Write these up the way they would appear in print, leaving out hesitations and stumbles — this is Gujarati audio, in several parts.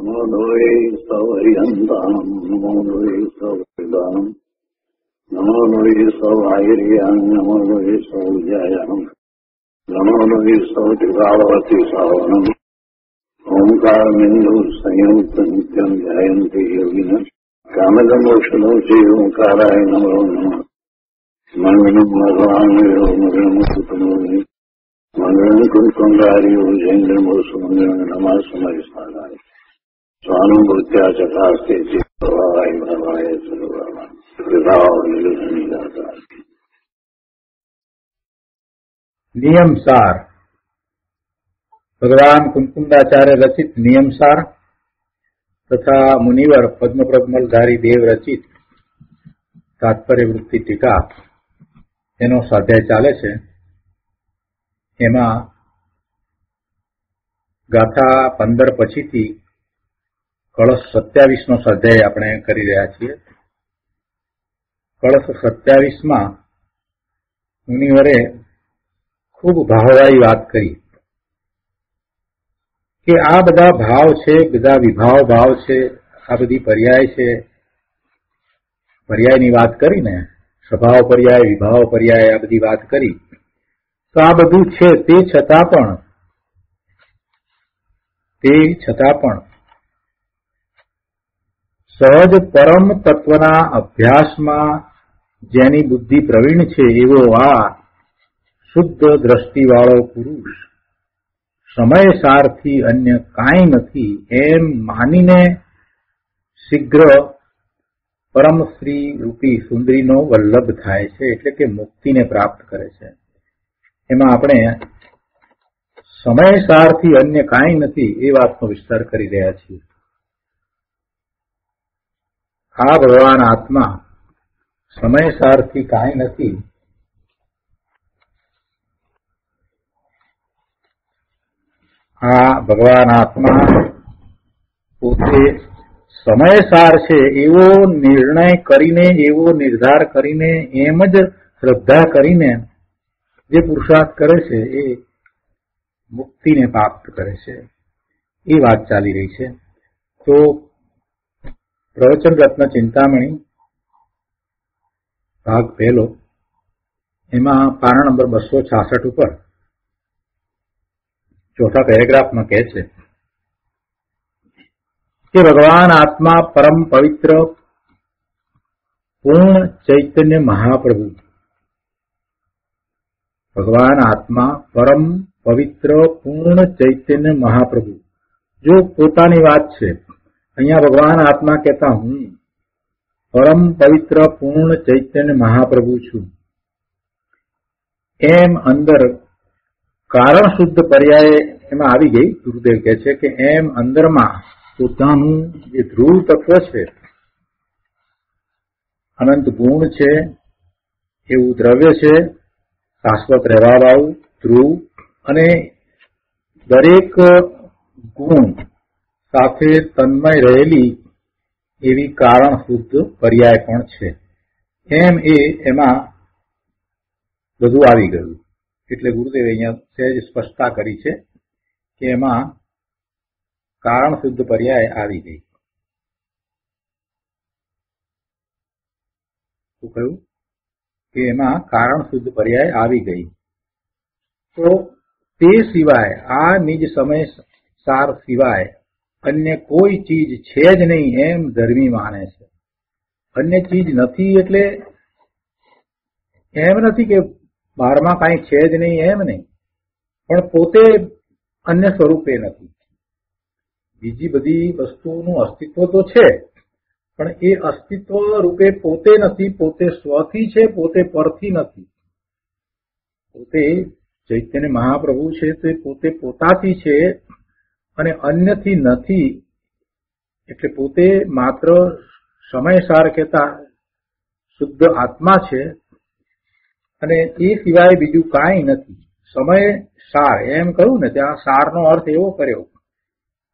નમો લોહી સૌહરિયંતામ નમો લોહી સૌદાનમ નમો લોહી સૌહાયર્યામ નમો લોહી સૌજયામ નમો લોહી સૌતિભાવતી સાવનમ ઓમકાર બિંદુ સંયુક્ત નિત્યમ જયંતિ યોગિન કામદમોક્ષદો શ્રી ઓંકારાય નમો નમઃ મંગલમ ભગવાન મંગલમ મંગલમ કુંકુંગારી જૈન્દ્રમો સુમંગલમ નમઃ સમય સ્થાનાય સ્વાનુભૂત્યા ચકાસ્તે ચિત્તવાય ભવાય સર્વવા વિભાવ નિલસનિદાતા. નિયમસાર ભગવાન કુંકુંદાચાર્ય રચિત નિયમસાર તથા મુનિવર પદ્મપ્રગમલધારી દેવ રચિત તાત્પર્ય વૃત્તિ ટીકા એનો સ્વાધ્યાય ચાલે છે. એમાં ગાથા 15 પછીથી કળશ 27 નો સ્વાધ્યાય આપણે કરી રહ્યા છીએ. કળશ 27માં મુનિવરે ખૂબ ભાવવાળી વાત કરી કે આ બધા ભાવ છે, બધા વિભાવ ભાવ છે, આ બધી પર્યાય છે. પર્યાયની વાત કરીને સ્વભાવ પર્યાય, વિભાવ પર્યાય આ બધી વાત કરી. તો આ બધું છે તે છતાં પણ સહજ પરમ તત્વના અભ્યાસમાં જેની બુદ્ધિ પ્રવીણ છે એવો આ શુદ્ધ દ્રષ્ટિવાળો પુરુષ સમય સારથી અન્ય કાંઈ નથી એમ માનીને શીઘ્ર પરમ શ્રી રૂપી સુંદરીનો વલ્લભ થાય છે, એટલે કે મુક્તિને પ્રાપ્ત કરે છે. એમાં આપણે સમય સારથી અન્ય કાંઈ નથી એ વાતનો વિસ્તાર કરી રહ્યા છીએ. આ ભગવાન આત્મા સમય સારથી કાંઈ નથી. આ ભગવાન આત્મા પોતે સમયસાર છે એવો નિર્ણય કરીને, એવો નિર્ધાર કરીને, એમ જ શ્રદ્ધા કરીને જે પુરુષાર્થ કરે છે એ મુક્તિને પ્રાપ્ત કરે છે. એ વાત ચાલી રહી છે. તો પ્રવચન રત્ન ચિંતામણી ભાગ 1 એમાં પાના નંબર 266 ઉપર ચોથા પેરેગ્રાફમાં કહે છે કે ભગવાન આત્મા પરમ પવિત્ર પૂર્ણ ચૈતન્ય મહાપ્રભુ. ભગવાન આત્મા પરમ પવિત્ર પૂર્ણ ચૈતન્ય મહાપ્રભુ. જો પોતાની વાત છે, અહીંયા ભગવાન આત્મા કહેતા હું પરમ પવિત્ર પૂર્ણ ચૈતન્ય મહાપ્રભુ છું એમ અંદર કારણ શુદ્ધ પર્યાય એમાં આવી ગઈ. ગુરુદેવ કહે છે કે એમ અંદરમાં પોતાનું જે ધ્રુવ તત્વ છે, અનંત ગુણ છે, એવું દ્રવ્ય છે, શાશ્વત રહેવાવાળું ધ્રુવ, અને દરેક ગુણ સાથે તન્મય રહેલી એવી કારણ શુદ્ધ પર્યાય પણ છે. એમાં બધું આવી ગયું. એટલે ગુરુદેવે અહીંયા સહેજ સ્પષ્ટતા કરી છે કે એમાં કારણ શુદ્ધ પર્યાય આવી ગઈ. શું કહ્યું કે એમાં કારણ શુદ્ધ પર્યાય આવી ગઈ. તો તે સિવાય આ નિજ સમય સાર સિવાય અન્ય કોઈ ચીજ છે જ નહીં એમ ધર્મી માને છે. અન્ય ચીજ નથી એટલે એમ નથી કે બહારમાં કાંઈ છે જ નહીં એમ નહીં, પણ પોતે અન્ય સ્વરૂપે નથી. બીજી બધી વસ્તુઓનું અસ્તિત્વ તો છે, પણ એ અસ્તિત્વ રૂપે પોતે નથી. પોતે સ્વથી છે, પોતે પરથી નથી. પોતે ચૈતન્ય મહાપ્રભુ છે તે પોતે પોતાથી છે અને અન્યથી નથી. એટલે પોતે માત્ર સમયસાર કહેતા શુદ્ધ આત્મા છે અને એ સિવાય બીજું કાંઈ નથી. સમય સાર એમ કહ્યું ને, ત્યાં સારનો અર્થ એવો કર્યો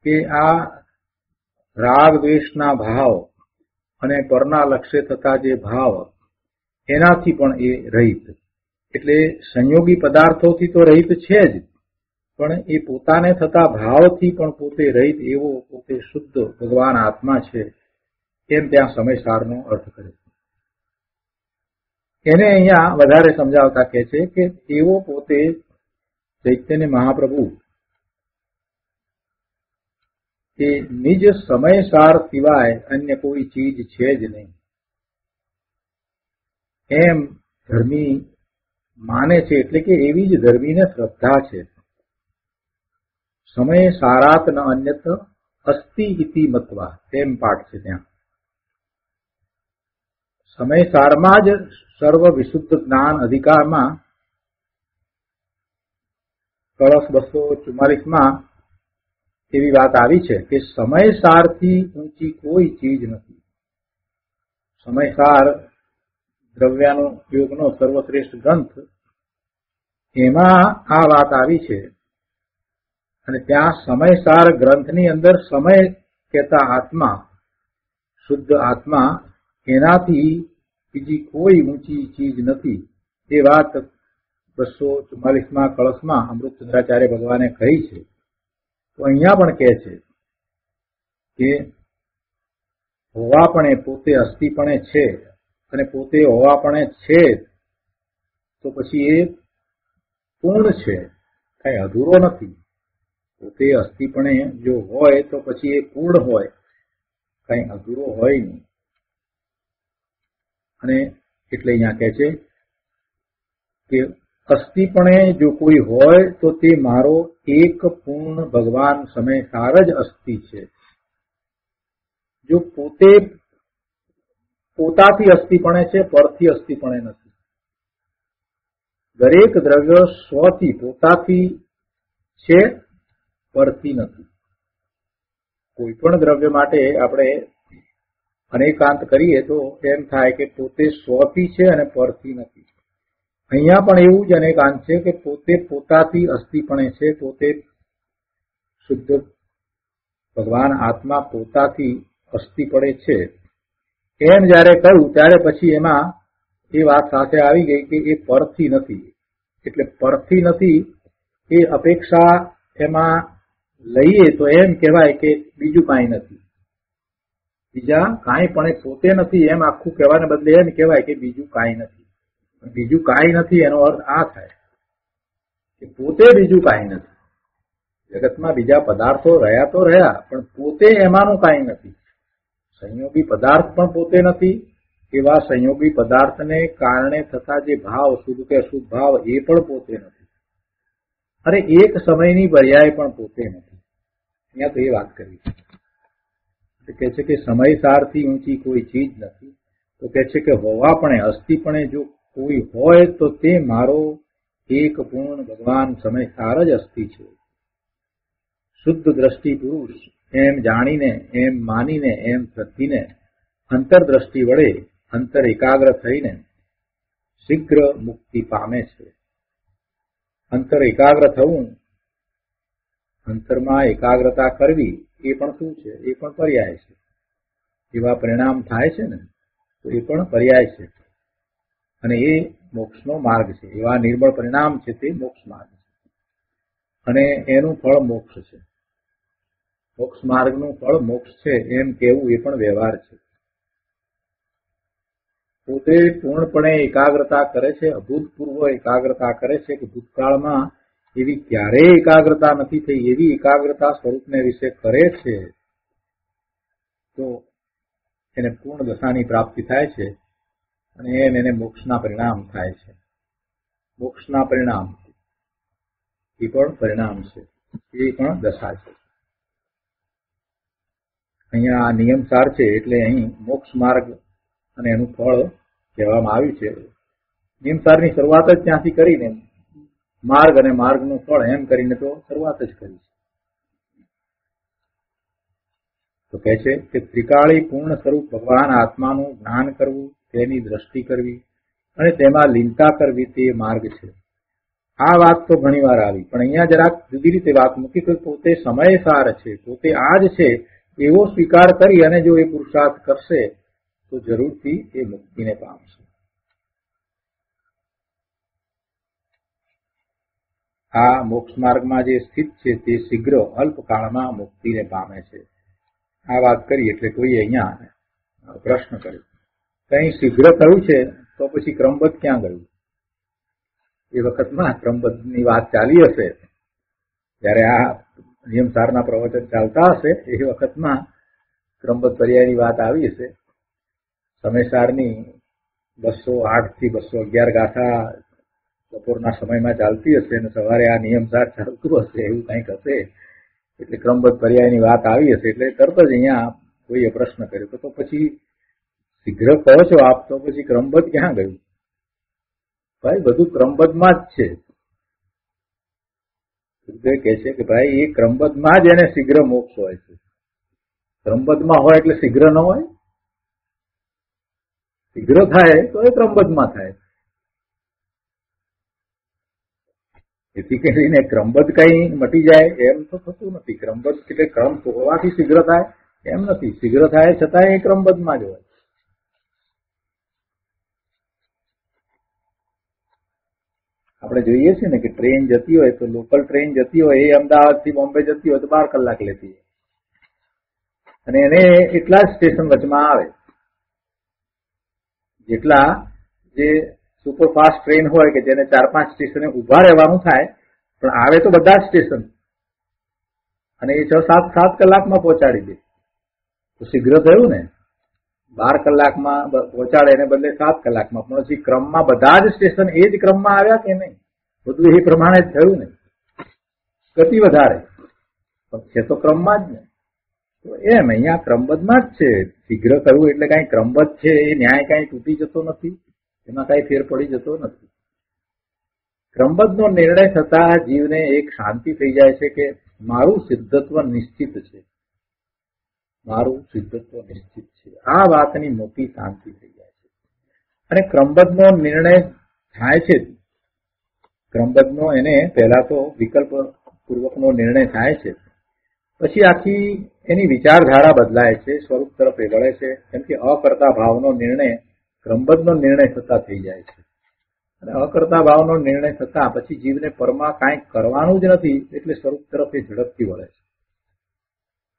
કે આ રાગ દ્વેષના ભાવ અને પરના લક્ષ્ય થતા જે ભાવ એનાથી પણ એ રહિત. એટલે સંયોગી પદાર્થોથી તો રહિત છે જ, પણ એ પોતાને થતા ભાવથી પણ પોતે રહિત એવો પોતે શુદ્ધ ભગવાન આત્મા છે એમ ત્યાં સમયસારનો અર્થ કરે છે. એને અહીંયા વધારે સમજાવતા કહે છે કે એવો પોતે ચૈતન્ય મહાપ્રભુ એ નિજ સમયસાર સિવાય અન્ય કોઈ ચીજ છે જ નહીં એમ ધર્મી માને છે. એટલે કે એવી જ ધર્મીને શ્રદ્ધા છે. સમય સારાત ન અન્યત અસ્તિ ઇતિ મત્વા એમ પાઠ છે ત્યાં. સમય સારમાં જ સર્વ વિશુદ્ધ જ્ઞાન અધિકારમાં કળશ 244માં એવી વાત આવી છે કે સમયસારથી ઊંચી કોઈ ચીજ નથી. સમયસાર દ્રવ્યાનો યોગનો સર્વશ્રેષ્ઠ ગ્રંથ એમાં આ વાત આવી છે. અને ત્યાં સમયસાર ગ્રંથની અંદર સમય કહેતા આત્મા શુદ્ધ આત્મા એનાથી બીજી કોઈ ઊંચી ચીજ નથી. એ વાત 244માં કળશમાં અમૃતચંદ્રાચાર્ય ભગવાને કહી છે. તો અહીંયા પણ કહે છે કે હોવાપણે પોતે અસ્થિપણે છે અને પોતે હોવાપણે છે તો પછી એ પૂર્ણ છે, કઈ અધૂરો નથી. પોતે અસ્થિપણે જો હોય તો પછી એ પૂર્ણ હોય, કઈ અધૂરો હોય નહીં. અને એટલે અહીંયા કહે છે કે અસ્થિપણે જો કોઈ હોય તો તે મારો એક પૂર્ણ ભગવાન સમયસાર જ અસ્થિ છે. જો પોતે પોતાથી અસ્થિપણે છે, પરથી અસ્થિપણે નથી. દરેક દ્રવ્ય સ્વથી પોતાથી છે, પરથી નથી. કોઈ પણ દ્રવ્ય માટે આપણે અનેકાંત કરીએ તો એમ થાય કે પોતે સ્વથી છે અને પરથી નથી. અહીંયા પણ એવું જ અનેકાંત છે કે પોતે પોતાથી અસ્થિપણે છે, પોતે શુદ્ધ ભગવાન આત્મા પોતાથી અસ્થિપણે છે એમ જયારે કહ્યું ત્યારે પછી એમાં એ વાત સાથે આવી ગઈ કે એ પરથી નથી. એટલે પરથી નથી એ અપેક્ષા એમાં લઈએ તો એમ કહેવાય કે બીજું કાંઈ નથી. બીજા કાંઈ પણ પોતે નથી એમ આખું કહેવાને બદલે એમ કહેવાય કે બીજું કાંઈ નથી. બીજું કાંઈ નથી એનો અર્થ આ થાય કે પોતે બીજું કાંઈ નથી. જગતમાં બીજા પદાર્થો રહ્યા તો રહ્યા પણ પોતે એમાંનું કાંઈ નથી. સંયોગી પદાર્થ પણ પોતે નથી. એવા સંયોગી પદાર્થને કારણે થતા જે ભાવ શુદ્ધ કે અશુદ્ધ ભાવ એ પણ પોતે નથી. અરે એક સમયની પર્યાય પણ પોતે નથી. અહીંયા તો એ વાત કરી છે કે છે કે સમયસારથી ઊંચી કોઈ ચીજ નથી. તો કે છે કે હોવાપણે અસ્થિપણે જો કોઈ હોય તો તે મારો એક પૂર્ણ ભગવાન સમયસાર જ અસ્થિ છે. શુદ્ધ દ્રષ્ટિ પુરુષ એમ જાણીને એમ માનીને એમ શ્રદ્ધીને અંતરદ્રષ્ટિ વડે અંતર એકાગ્ર થઈને શીઘ્ર મુક્તિ પામે છે. અંતર એકાગ્ર થવું, અંતરમાં એકાગ્રતા કરવી એ પણ શું છે? એ પણ પર્યાય છે. એવા પરિણામ થાય છે ને તો એ પણ પર્યાય છે અને એ મોક્ષનો માર્ગ છે. એવા નિર્બળ પરિણામ છે તે મોક્ષ માર્ગ છે અને એનું ફળ મોક્ષ છે. મોક્ષ માર્ગનું ફળ મોક્ષ છે એમ કહેવું એ પણ વ્યવહાર છે. પોતે પૂર્ણપણે એકાગ્રતા કરે છે, અભૂતપૂર્વ એકાગ્રતા કરે છે કે ભૂતકાળમાં એવી ક્યારેય એકાગ્રતા નથી થઈ એવી એકાગ્રતા સ્વરૂપને વિશે કરે છે તો એને પૂર્ણ દશાની પ્રાપ્તિ થાય છે અને એમ એને મોક્ષના પરિણામ થાય છે. મોક્ષના પરિણામ એ પણ પરિણામ છે, એ પણ દશા છે. અહીંયા આ નિયમસાર છે એટલે અહીં મોક્ષ માર્ગ અને એનું ફળ કહેવામાં આવ્યું છે. નિયમસારની શરૂઆત જ ત્યાંથી કરીને માર્ગ અને માર્ગનું ફળ એમ કરીને તો શરૂઆત જ કરી છે. તો કહે છે કે ત્રિકાળી પૂર્ણ સ્વરૂપ ભગવાન આત્માનું જ્ઞાન કરવું, તેની દ્રષ્ટિ કરવી અને તેમાં લીનતા કરવી તે માર્ગ છે. આ વાત તો ઘણી વાર આવી પણ અહીંયા જરાક જુદી રીતે વાત મૂકી કે પોતે સમયસાર છે, પોતે આ જ છે એવો સ્વીકાર કરી અને જો એ પુરુષાર્થ કરશે તો જરૂરથી એ મુક્તિને પામશે. આ મોક્ષ માર્ગમાં જે સ્થિત છે તે શીઘ્ર અલ્પકાળમાં મુક્તિને પામે છે. આ વાત કરી એટલે કોઈ અહીંયા પ્રશ્ન કર્યો, કઈ શીઘ્ર થયું છે તો પછી ક્રમબદ્ધ ક્યાં ગયું? એ વખતમાં ક્રમબદ્ધની વાત ચાલી હશે, જયારે આ નિયમસારના પ્રવચન ચાલતા હશે એ વખતમાં ક્રમબદ્ધ પર્યાયની વાત આવી હશે. સમયસારની 208 થી 211 ગાથા બપોરના સમયમાં ચાલતી હશે અને સવારે આ નિયમસાર ચાલતું હશે, એવું કંઈક હશે. એટલે ક્રમબદ્ધ પર્યાયની વાત આવી હશે એટલે તરત જ અહીંયા કોઈએ પ્રશ્ન કર્યો તો પછી શીઘ્ર કહો છો આપ, તો પછી ક્રમબદ્ધ ક્યાં ગયું? ભાઈ બધું ક્રમબદ્ધમાં જ છે. કહે છે કે ભાઈ એ ક્રમબદ્ધમાં જ એને શીઘ્ર મોક્ષ હોય છે. ક્રમબદ્ધમાં હોય એટલે શીઘ્ર ન હોય. શીઘ્ર થાય તો એ ક્રમબદ્ધમાં થાય. એથી કરીને ક્રમબદ્ધ કઈ મટી જાય એમ તો થતું નથી. ક્રમબદ્ધ એટલે ક્રમ હોવાથી શીઘ્ર થાય એમ નથી. શીઘ્ર થાય છતાં એ ક્રમબદ્ધમાં જ હોય. આપણે જોઈએ છીએ ને કે ટ્રેન જતી હોય તો લોકલ ટ્રેન જતી હોય એ અમદાવાદ થી બોમ્બે જતી હોય તો 12 કલાક લેતી હોય અને એને એટલા જ સ્ટેશન વચમાં આવે. જેટલા જે સુપરફાસ્ટ ટ્રેન હોય કે જેને 4-5 સ્ટેશને ઉભા રહેવાનું થાય પણ આવે તો બધા જ સ્ટેશન અને એ 6-7 કલાકમાં પહોંચાડી દે તો શીઘ્ર થયું ને. 12 કલાકમાં પહોંચાડે એને બદલે 7 કલાકમાં. પણ પછી ક્રમમાં બધા જ સ્ટેશન એ જ ક્રમમાં આવ્યા કે નહીં? બધું એ પ્રમાણે જ થયું ને. ગતિ વધારે પણ છે તો ક્રમમાં જ ને. તો એમ અહીંયા ક્રમબદ્ધમાં જ છે. શીઘ્ર કરવું એટલે કઈ ક્રમબદ્ધ છે એ ન્યાય કઈ તૂટી જતો નથી, એમાં કઈ ફેર પડી જતો નથી. ક્રમબદ્ધનો નિર્ણય થતા જીવને એક શાંતિ થઈ જાય છે કે મારું સિદ્ધત્વ નિશ્ચિત છે, મારું સિદ્ધત્વ નિશ્ચિત છે. આ વાતની મોટી શાંતિ થઈ જાય છે. અને ક્રમબદ્ધનો નિર્ણય થાય છે. ક્રમબદ્ધનો એને પહેલા તો વિકલ્પ પૂર્વકનો નિર્ણય થાય છે, પછી આખી એની વિચારધારા બદલાય છે, સ્વરૂપ તરફ એ વળે છે. કેમ કે અકર્તા ભાવનો નિર્ણય ક્રમબદ્ધનો નિર્ણય થતા થઈ જાય છે. અને અકર્તા ભાવનો નિર્ણય થતા પછી જીવને પરમાં કાંઈ કરવાનું જ નથી એટલે સ્વરૂપ તરફ એ ઝડપથી વળે છે.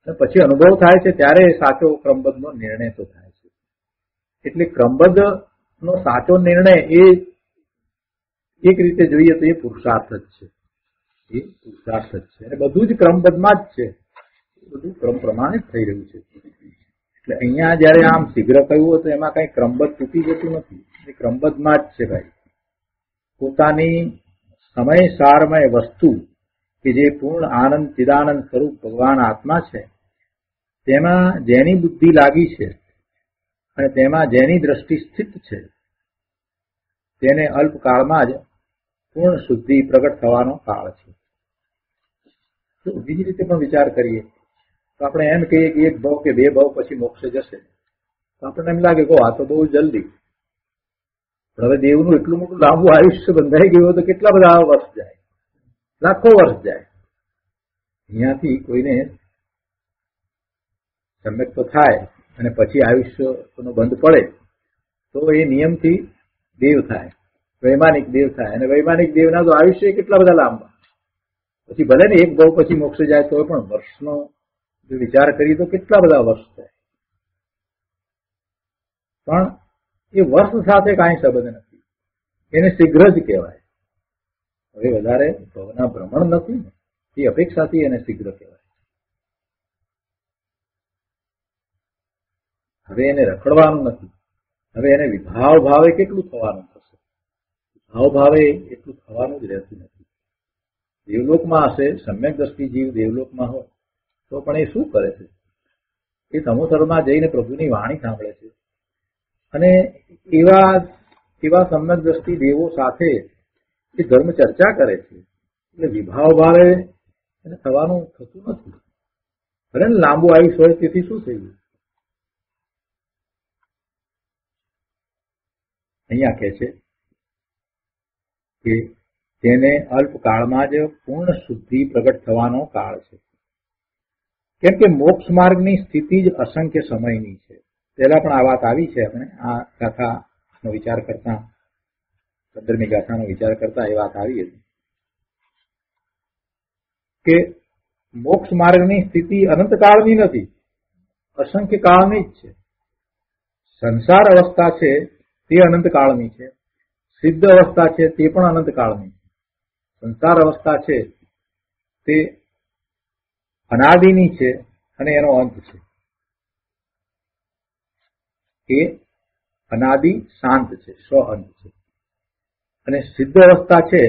અને પછી અનુભવ થાય છે ત્યારે સાચો ક્રમબદ્ધનો નિર્ણય તો થાય છે. એટલે ક્રમબદ્ધનો સાચો નિર્ણય એ એક રીતે જોઈએ તો એ પુરુષાર્થ જ છે. એ પુરુષાર્થ જ છે અને બધું જ ક્રમબદ્ધમાં જ છે. બધું ક્રમ પ્રમાણે જ થઈ રહ્યું છે. એટલે અહીંયા જયારે આમ શીઘ્ર કહ્યું હોય તો એમાં કઈ ક્રમબદ્ધ તૂટી જતું નથી. એ ક્રમબદ્ધમાં જ છે. ભાઈ પોતાની સમય સારમય વસ્તુ કે જે પૂર્ણ આનંદ ચિદાનંદ સ્વરૂપ ભગવાન આત્મા છે તેમાં જેની બુદ્ધિ લાગી છે અને તેમાં જેની દ્રષ્ટિ સ્થિત છે તેને અલ્પકાળમાં જ પૂર્ણ શુદ્ધિ પ્રગટ થવાનો કાળ છે. તો બીજી રીતે પણ વિચાર કરીએ તો આપણે એમ કહીએ કે 1 ભાવ કે 2 ભાવ પછી મોક્ષ જશે તો આપણને એમ લાગે કે આ તો બહુ જલ્દી. પણ હવે દેવનું એટલું મોટું લાંબુ આયુષ્ય બંધાઈ ગયું તો કેટલા બધા વર્ષ જાય, લાખો વર્ષ જાય. અહીંયાથી કોઈને સમ્યક તો થાય અને પછી આયુષ્યનો બંધ પડે તો એ નિયમથી દેવ થાય, વૈમાનિક દેવ થાય. અને વૈમાનિક દેવના તો આયુષ્ય કેટલા બધા લાંબા. પછી ભલે ને 1 ભાવ પછી મોક્ષ જાય તો પણ વર્ષનો જો વિચાર કરીએ તો કેટલા બધા વર્ષ થાય. પણ એ વર્ષ સાથે કાંઈ સંબંધ નથી, એને શીઘ્ર જ કહેવાય. હવે વધારે ભવના ભ્રમણ નથી ને એ અપેક્ષાથી એને શીઘ્ર કહેવાય. હવે એને રખડવાનું નથી. હવે એને વિભાવ ભાવે કેટલું થવાનું થશે? ભાવ ભાવે એટલું થવાનું જ રહેતું નથી. દેવલોકમાં હશે, સમ્યક દ્રષ્ટિ જીવ દેવલોકમાં હોય તો પણ એ શું કરે છે? એ સમોસરમાં જઈને પ્રભુની વાણી સાંભળે છે અને એવા સમ્યક દ્રષ્ટિ દેવો સાથે એ ધર્મ ચર્ચા કરે છે. એટલે વિભાવ ભાવે એને થવાનું થતું નથી. ભલે ને લાંબુ આયુષ્ય હોય તેથી શું થયું? અહીંયા કહે છે કે તેને અલ્પકાળમાં જ પૂર્ણ શુદ્ધિ પ્રગટ થવાનો કાળ છે. કેમ કે મોક્ષ માર્ગની સ્થિતિ જ અસંખ્ય સમયની છે. પહેલા પણ આ વાત આવી છે. આપણે આ ગાથાનો વિચાર કરતા 15મી ગાથાનો વિચાર કરતા એ વાત આવી હતી કે મોક્ષ માર્ગની સ્થિતિ અનંતકાળની નથી, અસંખ્ય કાળની જ છે. સંસાર અવસ્થા છે તે અનંતકાળની છે, સિદ્ધ અવસ્થા છે તે પણ અનંતકાળની છે. સંસાર અવસ્થા છે તે અનાદિની છે અને એનો અંત છે. એ અનાદિ શાંત છે, સ્વ-અંત છે. અને સિદ્ધ અવસ્થા છે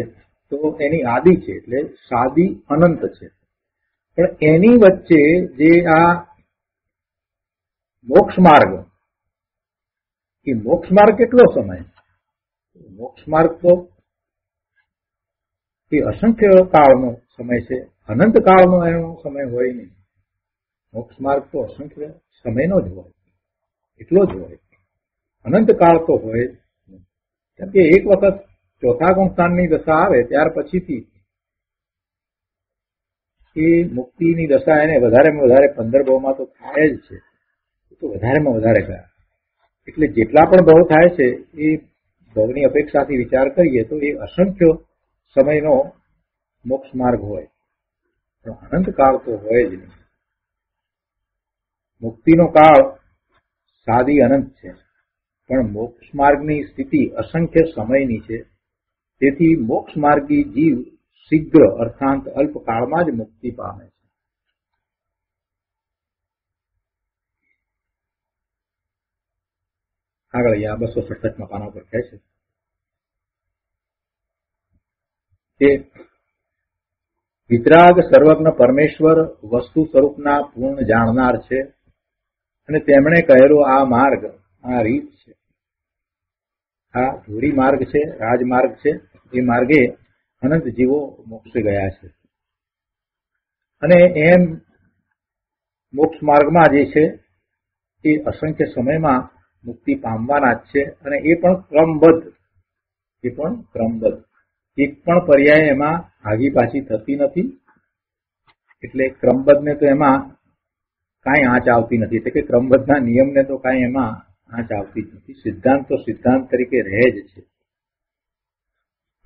તો એની આદિ છે, એટલે સાદી અનંત છે. પણ એની વચ્ચે જે આ મોક્ષ માર્ગ, એ મોક્ષ માર્ગ કેટલો સમય? મોક્ષ માર્ગ તો એ અસંખ્ય કાળનો સમય છે, અનંત કાળનો એનો સમય હોય નહીં. મોક્ષ માર્ગ તો અસંખ્ય સમયનો જ હોય, એટલો જ હોય, અનંત કાળ તો હોય નહીં. કેમ કે એક વખત ચોથા ગુણસ્થાનની દશા આવે ત્યાર પછીથી એ મુક્તિની દશા એને વધારેમાં વધારે 15 ભાવમાં તો થાય જ છે, તો વધારેમાં વધારે ગયા. એટલે જેટલા પણ ભાવ થાય છે એ ભાવની અપેક્ષાથી વિચાર કરીએ તો એ અસંખ્ય સમયનો મોક્ષ માર્ગ હોય, પણ અનંત કાળ તો હોય જ નહીં. મુક્તિનો કાળ સાદી અનંત છે, પણ મોક્ષ માર્ગની સ્થિતિ અસંખ્ય સમયની છે. તેથી મોક્ષ માર્ગી જીવ શીઘ્ર અર્થાંત અલ્પકાળમાં જ મુક્તિ પામે છે. આગળ અહીંયા 267 પાના પર કહે છે કે વિતરાગ સર્વજ્ઞ પરમેશ્વર વસ્તુ સ્વરૂપના પૂર્ણ જાણનાર છે, અને તેમણે કહેલો આ માર્ગ, આ રીત છે, આ ધોરી માર્ગ છે, રાજમાર્ગ છે. એ માર્ગે અનંત જીવો મોક્ષે ગયા છે. અને એમ મોક્ષ માર્ગમાં જે છે એ અસંખ્ય સમયમાં મુક્તિ પામવાના જ છે, અને એ પણ ક્રમબદ્ધ. એક પણ પર્યાય એમાં આગી પાછી થતી નથી. એટલે ક્રમબદ્ધને તો એમાં કાંઈ આંચ આવતી નથી, એટલે કે ક્રમબદ્ધના નિયમને તો કાંઈ એમાં આંચ આવતી જ નથી. સિદ્ધાંત તો સિદ્ધાંત તરીકે રહે જ છે.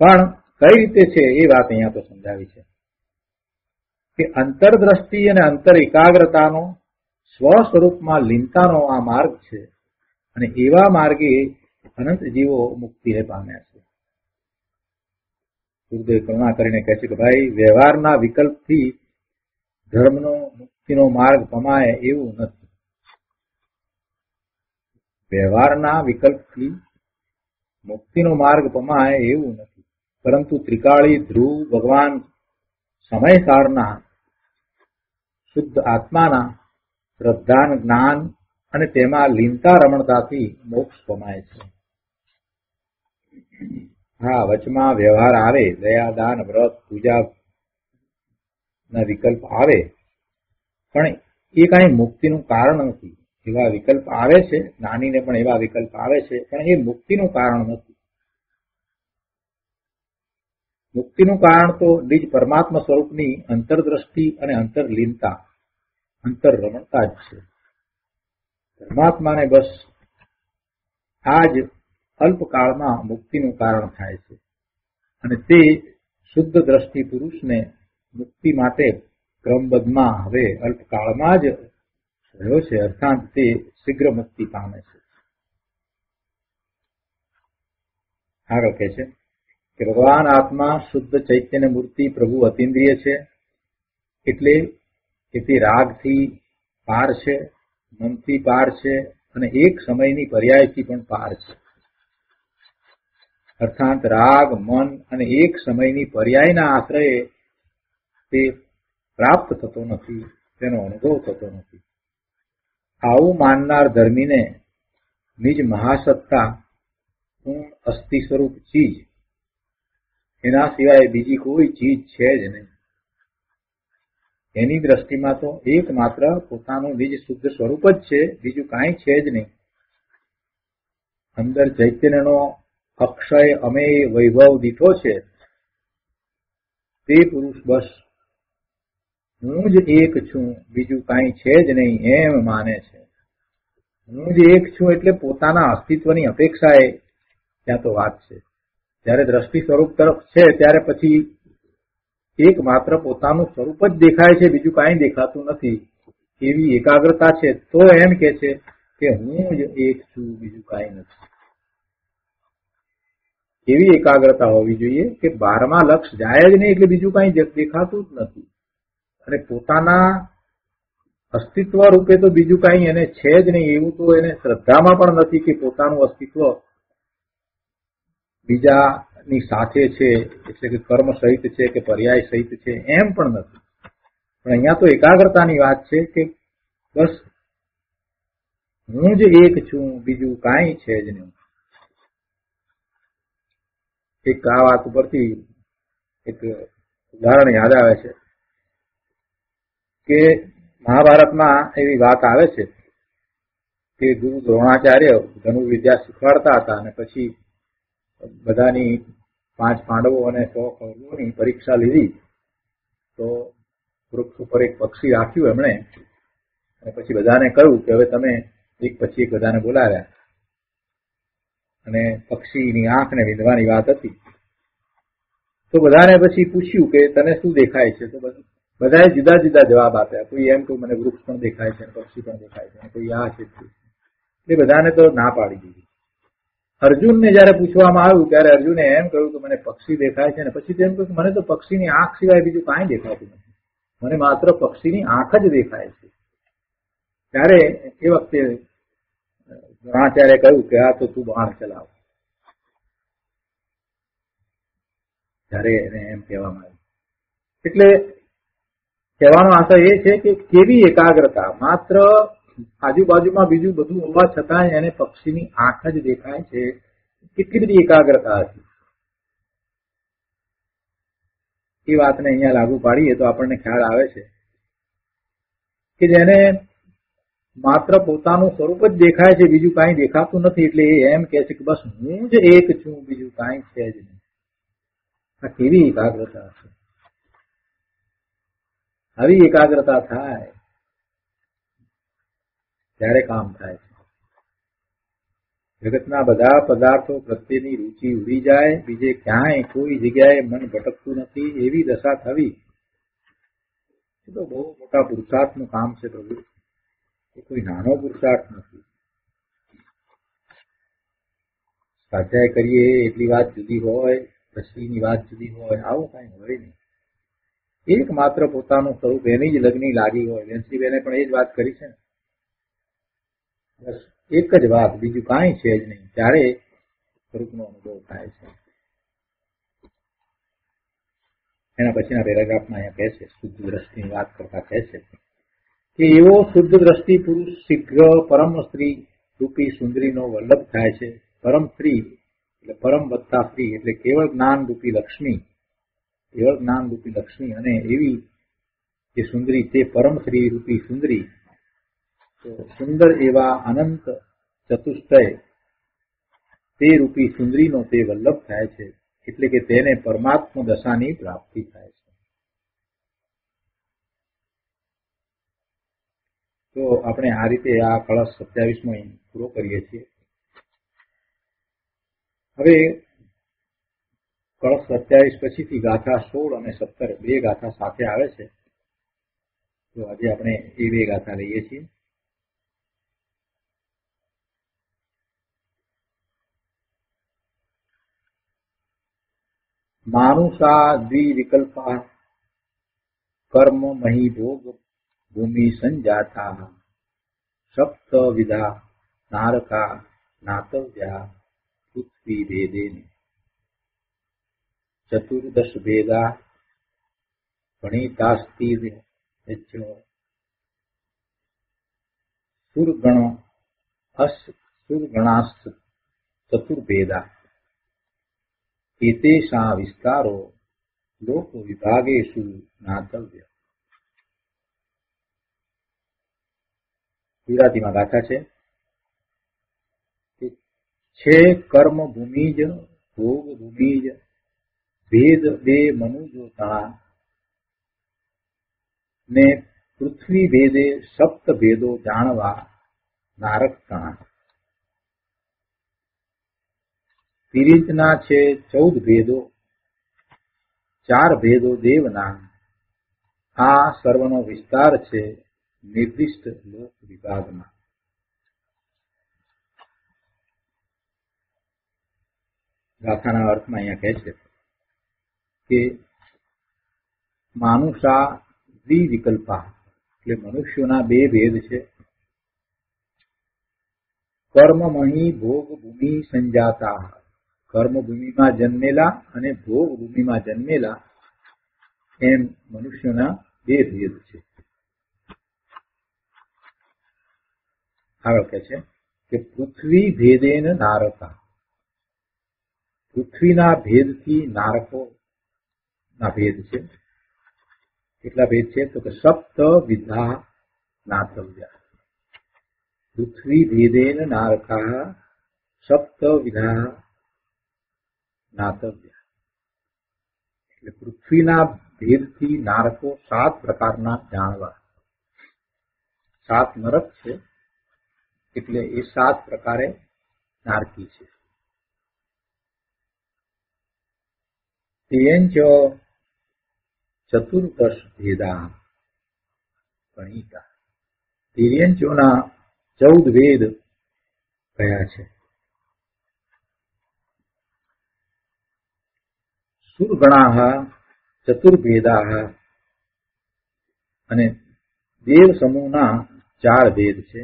પણ કઈ રીતે છે એ વાત અહીંયા તો સમજાવી છે કે અંતરદ્રષ્ટિ અને અંતર એકાગ્રતાનો સ્વ સ્વરૂપમાં લીનતાનો આ માર્ગ છે, અને એવા માર્ગે અનંત જીવો મુક્તિને પામ્યા છે. ગુરુદેવ કરુણા કરીને કહે છે કે ભાઈ, વ્યવહારના વિકલ્પથી ધર્મનો મુક્તિનો માર્ગ પમાય એવું નથી. વ્યવહારના વિકલ્પથી મુક્તિનો માર્ગ પમાય એવું નથી, પરંતુ ત્રિકાળી ધ્રુવ ભગવાન સમયસારના શુદ્ધ આત્માના શ્રદ્ધાન જ્ઞાન અને તેમાં લીનતા રમણતાથી મોક્ષ પમાય છે. હા, વચમાં વ્યવહાર આવે, દયા દાન વ્રત પૂજા ના વિકલ્પ આવે, પણ એ કાંઈ મુક્તિનું કારણ નથી. એવા વિકલ્પ આવે છે, જ્ઞાનીને પણ એવા વિકલ્પ આવે છે, પણ એ મુક્તિનું કારણ નથી. મુક્તિનું કારણ તો નિજ પરમાત્મા સ્વરૂપની અંતરદ્રષ્ટિ અને અંતરલીનતા, અંતરરમણતા જ છે. પરમાત્માને બસ આ જ અલ્પકાળમાં મુક્તિનું કારણ થાય છે, અને તે શુદ્ધ દ્રષ્ટિ પુરુષને મુક્તિ માટે ક્રમબદ્ધમાં હવે અલ્પકાળમાં જ રહ્યો છે, અર્થાત તે શીઘ્ર મુક્તિ પામે છે. આગળ કહે છે કે ભગવાન આત્મા શુદ્ધ ચૈતન્ય મૂર્તિ પ્રભુ અતિન્દ્રિય છે, એટલે કે તે રાગથી પાર છે, મનથી પાર છે, અને એક સમયની પર્યાયથી પણ પાર છે. અર્થાત રાગ, મન અને એક સમયની પર્યાયના આશ્રયે તે પ્રાપ્ત થતો નથી, તેનો અનુભવ થતો નથી. આવું માનનાર ધર્મીને નિજ મહાસત્તા પૂર્ણ અસ્થિ સ્વરૂપ ચીજ, એના સિવાય બીજી કોઈ ચીજ છે જ નહીં. એની દ્રષ્ટિમાં તો એકમાત્ર પોતાનું નિજ શુદ્ધ સ્વરૂપ જ છે, બીજું કાંઈ છે જ નહીં. અંદર ચૈતન્યનો અક્ષય અમેય વૈભવ દીઠો છે, તે પુરુષ બસ હું જ એક છું, બીજું કાંઈ છે જ નહીં એમ માને છે. હું જ એક છું એટલે પોતાના અસ્તિત્વની અપેક્ષાએ ત્યાં તો વાત છે. જ્યારે દ્રષ્ટિ સ્વરૂપ તરફ છે ત્યારે પછી એક માત્ર પોતાનું સ્વરૂપ જ દેખાય છે, બીજું કાંઈ દેખાતું નથી, એવી એકાગ્રતા છે, તો એમ કે છે કે હું જ એક છું, બીજું કાંઈ નથી. એવી એકાગ્રતા હોવી જોઈએ કે 12મા લક્ષ જાય જ નહીં એટલે બીજું કાંઈ દેખાતું જ નથી. અને પોતાના અસ્તિત્વ રૂપે તો બીજું કાંઈ એને છે જ નહીં, એવું તો એને શ્રદ્ધામાં પણ નથી કે પોતાનું અસ્તિત્વ બીજાની સાથે છે, એટલે કે કર્મ સહિત છે કે પર્યાય સહિત છે, એમ પણ નથી. પણ અહીંયા તો એકાગ્રતાની વાત છે કે બસ હું જ એક છું, બીજું કાંઈ છે જ નહીં. એક આ વાત ઉપરથી એક ઉદાહરણ યાદ આવે છે કે મહાભારતમાં એવી વાત આવે છે કે ગુરુ દ્રોણાચાર્ય ધનુર્વિદ્યા શીખવાડતા હતા અને પછી બધાની 5 પાંડવો અને 100 કૌરવોની પરીક્ષા લીધી. તો વૃક્ષ ઉપર એક પક્ષી રાખ્યું એમણે, અને પછી બધાને કહ્યું કે હવે તમે એક પછી એક બધાને બોલાવ્યા, અને પક્ષીની આંખને વિંધવાની વાત હતી. તો બધાને પછી પૂછ્યું કે તને શું દેખાય છે? તો બધાએ જુદા જુદા જવાબ આપ્યા. કોઈ એમ કહ્યું મને વૃક્ષ પણ દેખાય છે, પક્ષી પણ દેખાય છે, કોઈ આ છે. એટલે બધાને તો ના પાડી દીધી. અર્જુનને જયારે પૂછવામાં આવ્યું ત્યારે અર્જુને એમ કહ્યું કે મને પક્ષી દેખાય છે, અને પછી તેમ કહ્યું કે મને તો પક્ષીની આંખ સિવાય બીજું કાંઈ દેખાતું નથી, મને માત્ર પક્ષીની આંખ જ દેખાય છે. ત્યારે એ વખતે દ્રોણાચાર્ય કહ્યું કે આ તો તું બાણ ચલાવ. ત્યારે એને એમ કહેવામાં આવ્યું. એટલે કહેવાનો આશય એ છે કે કેવી એકાગ્રતા, માત્ર આજુબાજુમાં બીજું બધું હોવા છતાં એને પક્ષીની આંખ જ દેખાય છે, કેટલી બધી એકાગ્રતા હતી. એ વાતને અહીંયા લાગુ પાડીએ તો આપણને ખ્યાલ આવે છે કે જેને માત્ર પોતાનું સ્વરૂપ જ દેખાય છે, બીજું કાંઈ દેખાતું નથી, એટલે એ એમ કે છે કે બસ હું જ એક છું, બીજું કાંઈ છે જ નહીં. આ કેવી એકાગ્રતા છે! આવી એકાગ્રતા થાય ત્યારે કામ થાય છે. જગતના બધા પદાર્થો પ્રત્યેની રુચિ ઉડી જાય, બીજે ક્યાંય કોઈ જગ્યાએ મન ભટકતું નથી, એવી દશા થવી એ તો બહુ મોટા પુરુષાર્થનું કામ છે પ્રભુ. એ કોઈ નાનો પુરુષાર્થ નથી. સ્વાધ્યાય કરીએ એટલી વાત જુદી હોય, રસવીની વાત જુદી હોય, આવું કાંઈ હોય નહીં. એક માત્ર પોતાનું સ્વરૂપ એની જ લગ્ની લાગી હોય. વેંસલીબેને પણ એ જ વાત કરી છે ને, બસ એક જ વાત, બીજું કાંઈ છે જ નહીં, ત્યારે સ્વરૂપનો અનુભવ થાય છે. એના પછીના પેરેગ્રાફમાં અહીંયા કહે છે, શુદ્ધ દ્રષ્ટિની વાત કરતા કહે છે કે એવો શુદ્ધ દ્રષ્ટિ પુરુષ શીઘ્ર પરમ સ્ત્રી રૂપી સુંદરીનો વલ્લભ થાય છે. પરમ સ્ત્રી એટલે પરમ વત્તા સ્ત્રી એટલે કેવળ જ્ઞાન રૂપી લક્ષ્મી, કેવળ જ્ઞાન રૂપી લક્ષ્મી, અને એવી જે સુંદરી તે પરમ શ્રી રૂપી સુંદરી. તો સુંદર એવા અનંત ચતુષ્ટય તે રૂપી સુંદરીનો તે વલ્લભ થાય છે, એટલે કે તેને પરમાત્મ દશાની પ્રાપ્તિ થાય છે. તો આપણે આ રીતે આ કળશ 27મો પૂરો કરીએ છીએ. હવે કળશ 27 પછીથી ગાથા 16 અને 17 બે ગાથા સાથે આવે છે. તો આજે આપણે એ બે ગાથા લઈએ છીએ. માનુષા દ્વિવિકલ્પા કર્મ મહી ભોગ ભૂમિ સંજાતા સપ્ત વિધા નારકા નાતવ્યા પૃથ્વી ભેદેને ચતુર્દશ ભેદા ગણિતાસ્તિ સુરગણાસ્ત ચતુર્ભેદા એતેષા વિસ્તારો લોક વિભાગેષુ જ્ઞાતવ્ય. ગુજરાતીમાં ગાથા છે કર્મ ભૂમિજ ભોગ ભૂમિજ ભેદ બે મનુજોતા ને પૃથ્વી ભેદે સપ્ત ભેદો જાણવા નારકતા. તિરીંતના છે 14 ભેદો ચાર ભેદો દેવના આ સર્વનો વિસ્તાર છે નિર્દિષ્ટ લોક વિભાગમાં. ગાથાના અર્થમાં અહીંયા કહે છે કે માનુષા દ્વિવિકલ્પા, એટલે મનુષ્યોના બે ભેદ છે. કર્મમહી ભોગ ભૂમિ સંજાતા, કર્મભૂમિમાં જન્મેલા અને ભોગ ભૂમિમાં જન્મેલા એમ મનુષ્યોના બે ભેદ છે. આગળ કહે છે કે પૃથ્વી ભેદેન નારકા, પૃથ્વીના ભેદથી નારકો ના ભેદ છે. કેટલા ભેદ છે? તો કે સપ્ત વિધા નાતવ્યા. પૃથ્વી ભેદેન નારકા સપ્ત વિધા નાતવ્યા, એટલે પૃથ્વીના ભેદથી નારકો 7 પ્રકારના જાણવા. 7 નરક છે, એટલે એ 7 પ્રકારે નારકી છે. તેયંચ ચતુર્દશ ભેદા ગણિતા, તિર્યંચોના 14 ભેદ કયા છે. સુરગણા ચતુર્ભેદા, અને દેવ સમૂહના 4 ભેદ છે.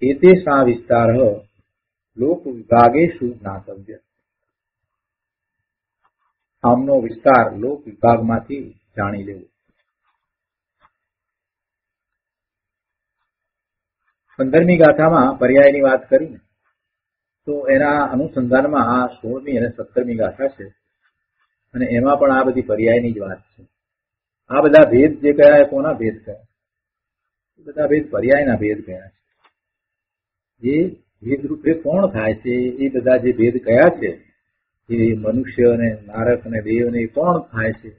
એતેષા વિસ્તાર લોક વિભાગેષુ જ્ઞાતવ્ય, આમનો વિસ્તાર લોક વિભાગમાંથી જાણી લેવો. 15મી ગાથામાં પર્યાયની વાત કરીને તો એના અનુસંધાનમાં આ 16મી અને 17મી ગાથા છે, અને એમાં પણ આ બધી પર્યાયની જ વાત છે. આ બધા ભેદ જે કયા એ કોના ભેદ કયા? એ બધા ભેદ પર્યાયના ભેદ કયા છે. જે ભેદ રૂપે કોણ થાય છે એ બધા જે ભેદ કયા છે એ મનુષ્ય અને નારક અને દેવ ને કોણ થાય છે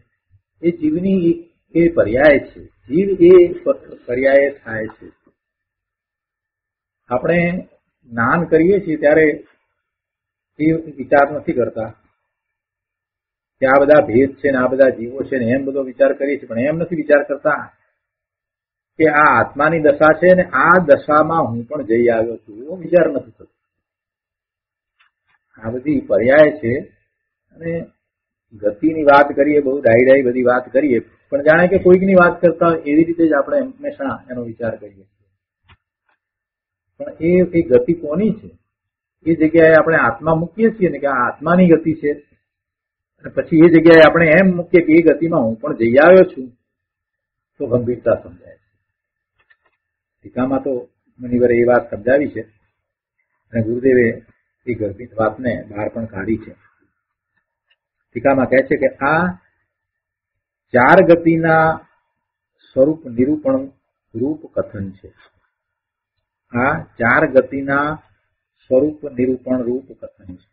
એ જીવની એ પર્યાય છે. જીવ એ પર્યાય થાય છે. આપણે જ્ઞાન કરીએ છીએ ત્યારે એ વિચાર નથી કરતા કે આ બધા ભેદ છે ને આ બધા જીવો છે ને એમ બધો વિચાર કરીએ છીએ, પણ એમ નથી વિચાર કરતા કે આ આત્માની દશા છે ને આ દશામાં હું પણ જઈ આવ્યો છું, એવો વિચાર નથી થતો. આ બધી પર્યાય છે, અને ગતિની વાત કરીએ, બહુ ડાઈ બધી વાત કરીએ, પણ જાણે કે કોઈકની વાત કરતા હોય એવી રીતે જ આપણે હંમેશા એનો વિચાર કરીએ. પણ એ ગતિ કોની છે એ જગ્યાએ આપણે આત્મા મૂકીએ છીએ ને કે આ આત્માની ગતિ છે, અને પછી એ જગ્યાએ આપણે એમ મૂકીએ કે એ ગતિમાં હું પણ જઈ આવ્યો છું, તો ગંભીરતા સમજાય છે. ટીકામાં તો મુનિવરે એ વાત સમજાવી છે, અને ગુરુદેવે એ ગર્ભિત વાતને બહાર પણ કાઢી છે. ટીકામાં કહે છે કે આ 4 ગતિના સ્વરૂપ નિરૂપણ રૂપ કથન છે. આ 4 ગતિના સ્વરૂપ નિરૂપણ રૂપ કથન છે.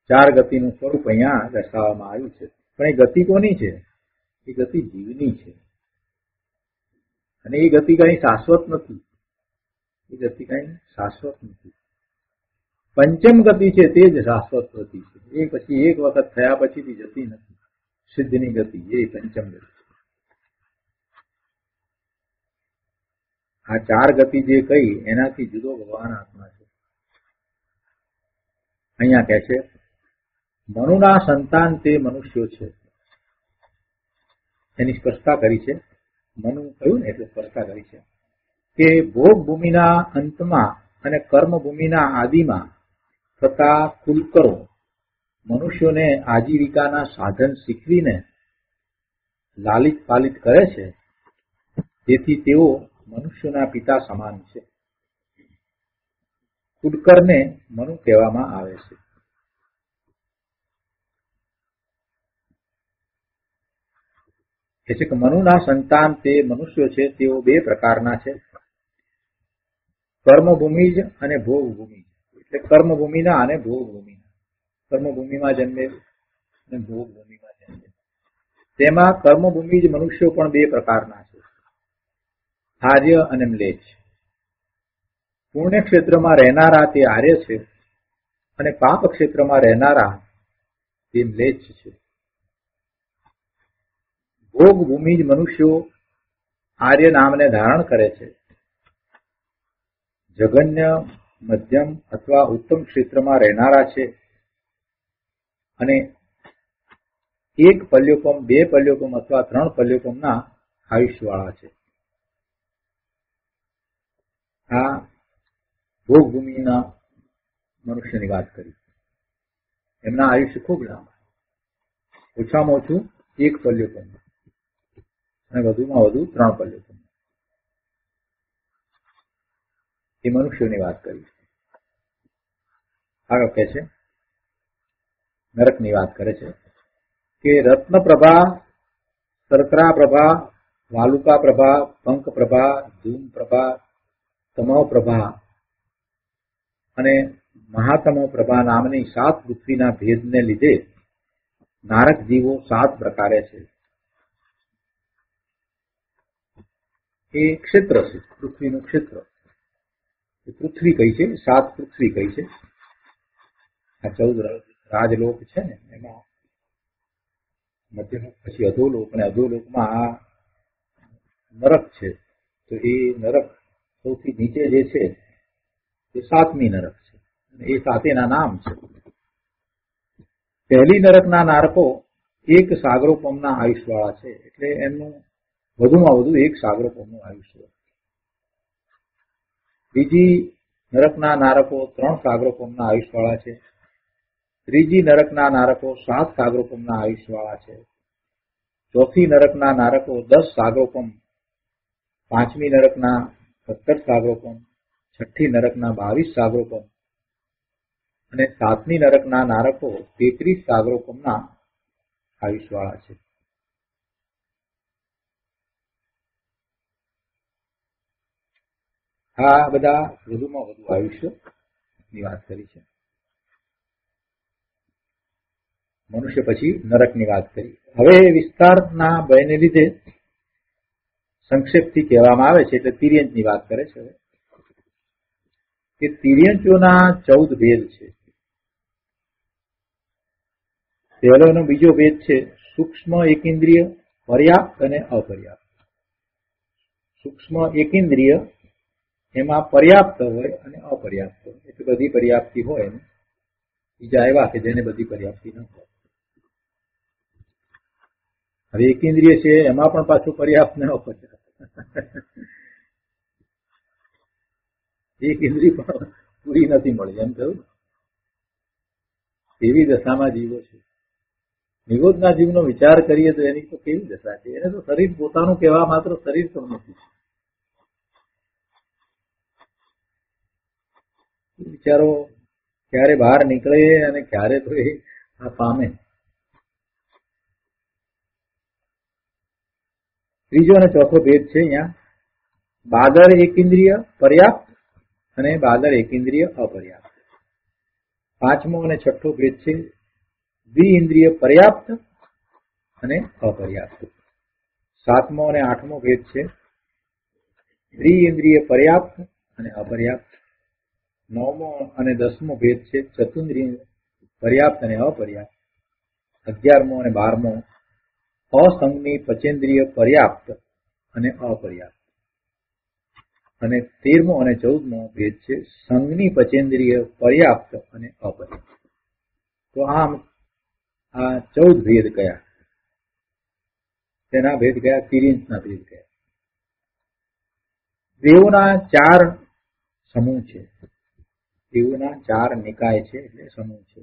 4 ગતિનું સ્વરૂપ અહીંયા દર્શાવવામાં આવ્યું છે. પણ એ ગતિ કોની છે? એ ગતિ જીવની છે, અને એ ગતિ કઈ શાશ્વત નથી. એ ગતિ કઈ શાશ્વત નથી. પંચમ ગતિ છે તે જ શાશ્વત ગતિ છે. એ પછી એક વખત થયા પછીથી જતી નથી. સિદ્ધની ગતિ એ પંચમ ગતિ. આ 4 ગતિ જે કઈ એનાથી જુદો ભગવાન આત્મા છે. અહીંયા કહે છે મનુના સંતાન તે મનુષ્યો છે. એની સ્પષ્ટતા કરી છે. મનુ કહ્યું ને એટલે સ્પષ્ટતા કરી છે કે ભોગ ભૂમિના અંતમાં અને કર્મ ભૂમિના આદિમાં થતા કુલકરો મનુષ્યોને આજીવિકાના સાધન શીખવીને લાલિત પાલિત કરે છે. તેથી તેઓ મનુષ્યોના પિતા સમાન છે. કુડકરને મનુ કહેવામાં આવે છે. કે મનુના સંતાન તે મનુષ્યો છે તેઓ 2 પ્રકારના છે, કર્મભૂમિજ અને ભોગભૂમિ. એટલે કર્મભૂમિના અને ભોગભૂમિના. કર્મભૂમિમાં જન્મે અને ભોગભૂમિમાં જન્મે. તેમાં કર્મભૂમિજ મનુષ્યો પણ 2 પ્રકારના છે, આર્ય અને મ્લેચ્છ. પુણ્ય ક્ષેત્રમાં રહેનારા તે આર્ય છે, અને પાપ ક્ષેત્રમાં રહેનારા તે મ્લેચ્છ છે. ભોગ ભૂમિ જ મનુષ્યો આર્ય નામને ધારણ કરે છે. જઘન્ય, મધ્યમ અથવા ઉત્તમ ક્ષેત્રમાં રહેનારા છે અને એક પલ્યોપમ, બે પલ્યોપમ અથવા 3 પલ્યોપમના આયુષ્યવાળા છે. આ ભોગભૂમિના મનુષ્યની વાત કરી. એમના આયુષ્ય ખૂબ લાંબા, ઓછામાં ઓછું 1 પલ્યોપમ અને વધુમાં વધુ 3 પલ્યોપમ. એ મનુષ્યોની વાત કરી. આગળ કહે છે, નરકની વાત કરે છે કે રત્ન પ્રભા, શર્કરા પ્રભા, વાલુકા પ્રભા, પંક પ્રભા, ધૂમ પ્રભા, તમો પ્રભા અને મહાતમો પ્રભા નામની 7 પૃથ્વીના ભેદને લીધે નારક જીવો 7 પ્રકારે છે. એ ક્ષેત્ર છે, પૃથ્વીનું ક્ષેત્ર. પૃથ્વી કઈ છે, 7 પૃથ્વી કઈ છે. આ 14 રાજલોક છે ને, એમાં મધ્યલોક, પછી અધોલોક, અને અધોલોકમાં આ નરક છે. તો એ નરક સૌથી નીચે જે છે એ 7મી નરક છે, અને એ 7 નામ છે. પહેલી નરકના નારકો 1 સાગરોપમના આયુષ્યવાળા છે, એટલે એમનું વધુમાં વધુ 1 સાગરોપમનું આયુષ્ય. બીજી નરકના નારકો 3 સાગરોપમના આયુષ્યવાળા છે. ત્રીજી નરકના નારકો 7 સાગરોપમના આયુષ્યવાળા છે. ચોથી નરકના નારકો 10 સાગરોપમ, 5મી નરકના 17 સાગરોપમ, 6ઠ્ઠી નરકના 22 સાગરોપમ અને 7મી નરકના નારકો 33 સાગરોપમના આયુષ્યવાળા છે. આ બધા વધુમાં વધુ આયુષ્યની વાત કરી છે. મનુષ્ય પછી નરકની વાત કરી. હવે વિસ્તારના ભયને લીધે સંક્ષેપથી કહેવામાં આવે છે, એટલે તિર્યંચની વાત કરે છે કે તિર્યંચોના 14 ભેદ છે. પહેલો એનો બીજો ભેદ છે સૂક્ષ્મ એકેન્દ્રિય, પર્યાપ્ત અને અપર્યાપ્ત. સૂક્ષ્મ એકેન્દ્રિય એમાં પર્યાપ્ત હોય અને અપર્યાપ્ત હોય, એટલે બધી પર્યાપ્તિ હોય ને બીજા એવા કે જેને બધી પર્યાપ્તિ ન હોય. હવે એકેન્દ્રિય છે એમાં પણ પાછું પર્યાપ્ત ને અપર્યાપ્ત. એક ઇન્દ્રિય પણ પૂરી નથી મળી, એમ કહ્યું. એવી દશામાં જીવો છે. નિરોધના જીવનો વિચાર કરીએ તો એની તો કેવી દશા છે. એને તો શરીર પોતાનું કહેવા માત્ર શરીર પણ નથી. વિચારો ક્યારે બહાર નીકળે અને ક્યારે તો એ આ પામે. ત્રીજો અને ચોથો ભેદ છે અહીંયા બાદર એકેન્દ્રિય પર્યાપ્ત અને બાદર એકેન્દ્રિય અપર્યાપ્ત. 5મો અને 6ઠ્ઠો ભેદ છે દ્વિઇન્દ્રિય પર્યાપ્ત અને અપર્યાપ્ત. 7મો અને 8મો ભેદ છે દ્વિઇન્દ્રિય પર્યાપ્ત અને અપર્યાપ્ત. 9મો અને 10મો ભેદ છે ચતુન્દ્રિય પર્યાપ્ત અને અપર્યાપ્ત. 11મો અને 12મો અસંગની પચેન્દ્રિય પર્યાપ્ત અને અપર્યાપ્ત. અને 13મો અને 14મો ભેદ છે સંઘની પચેન્દ્રિય પર્યાપ્ત અને અપર્યાપ્ત. તો આમ આ 14 ભેદ કયા, તેના ભેદ કયા, તિર્યંચના ભેદ કયા. દેવોના 4 સમૂહ છે. દેવોના 4 નિકાય છે, એટલે સમૂહ છે.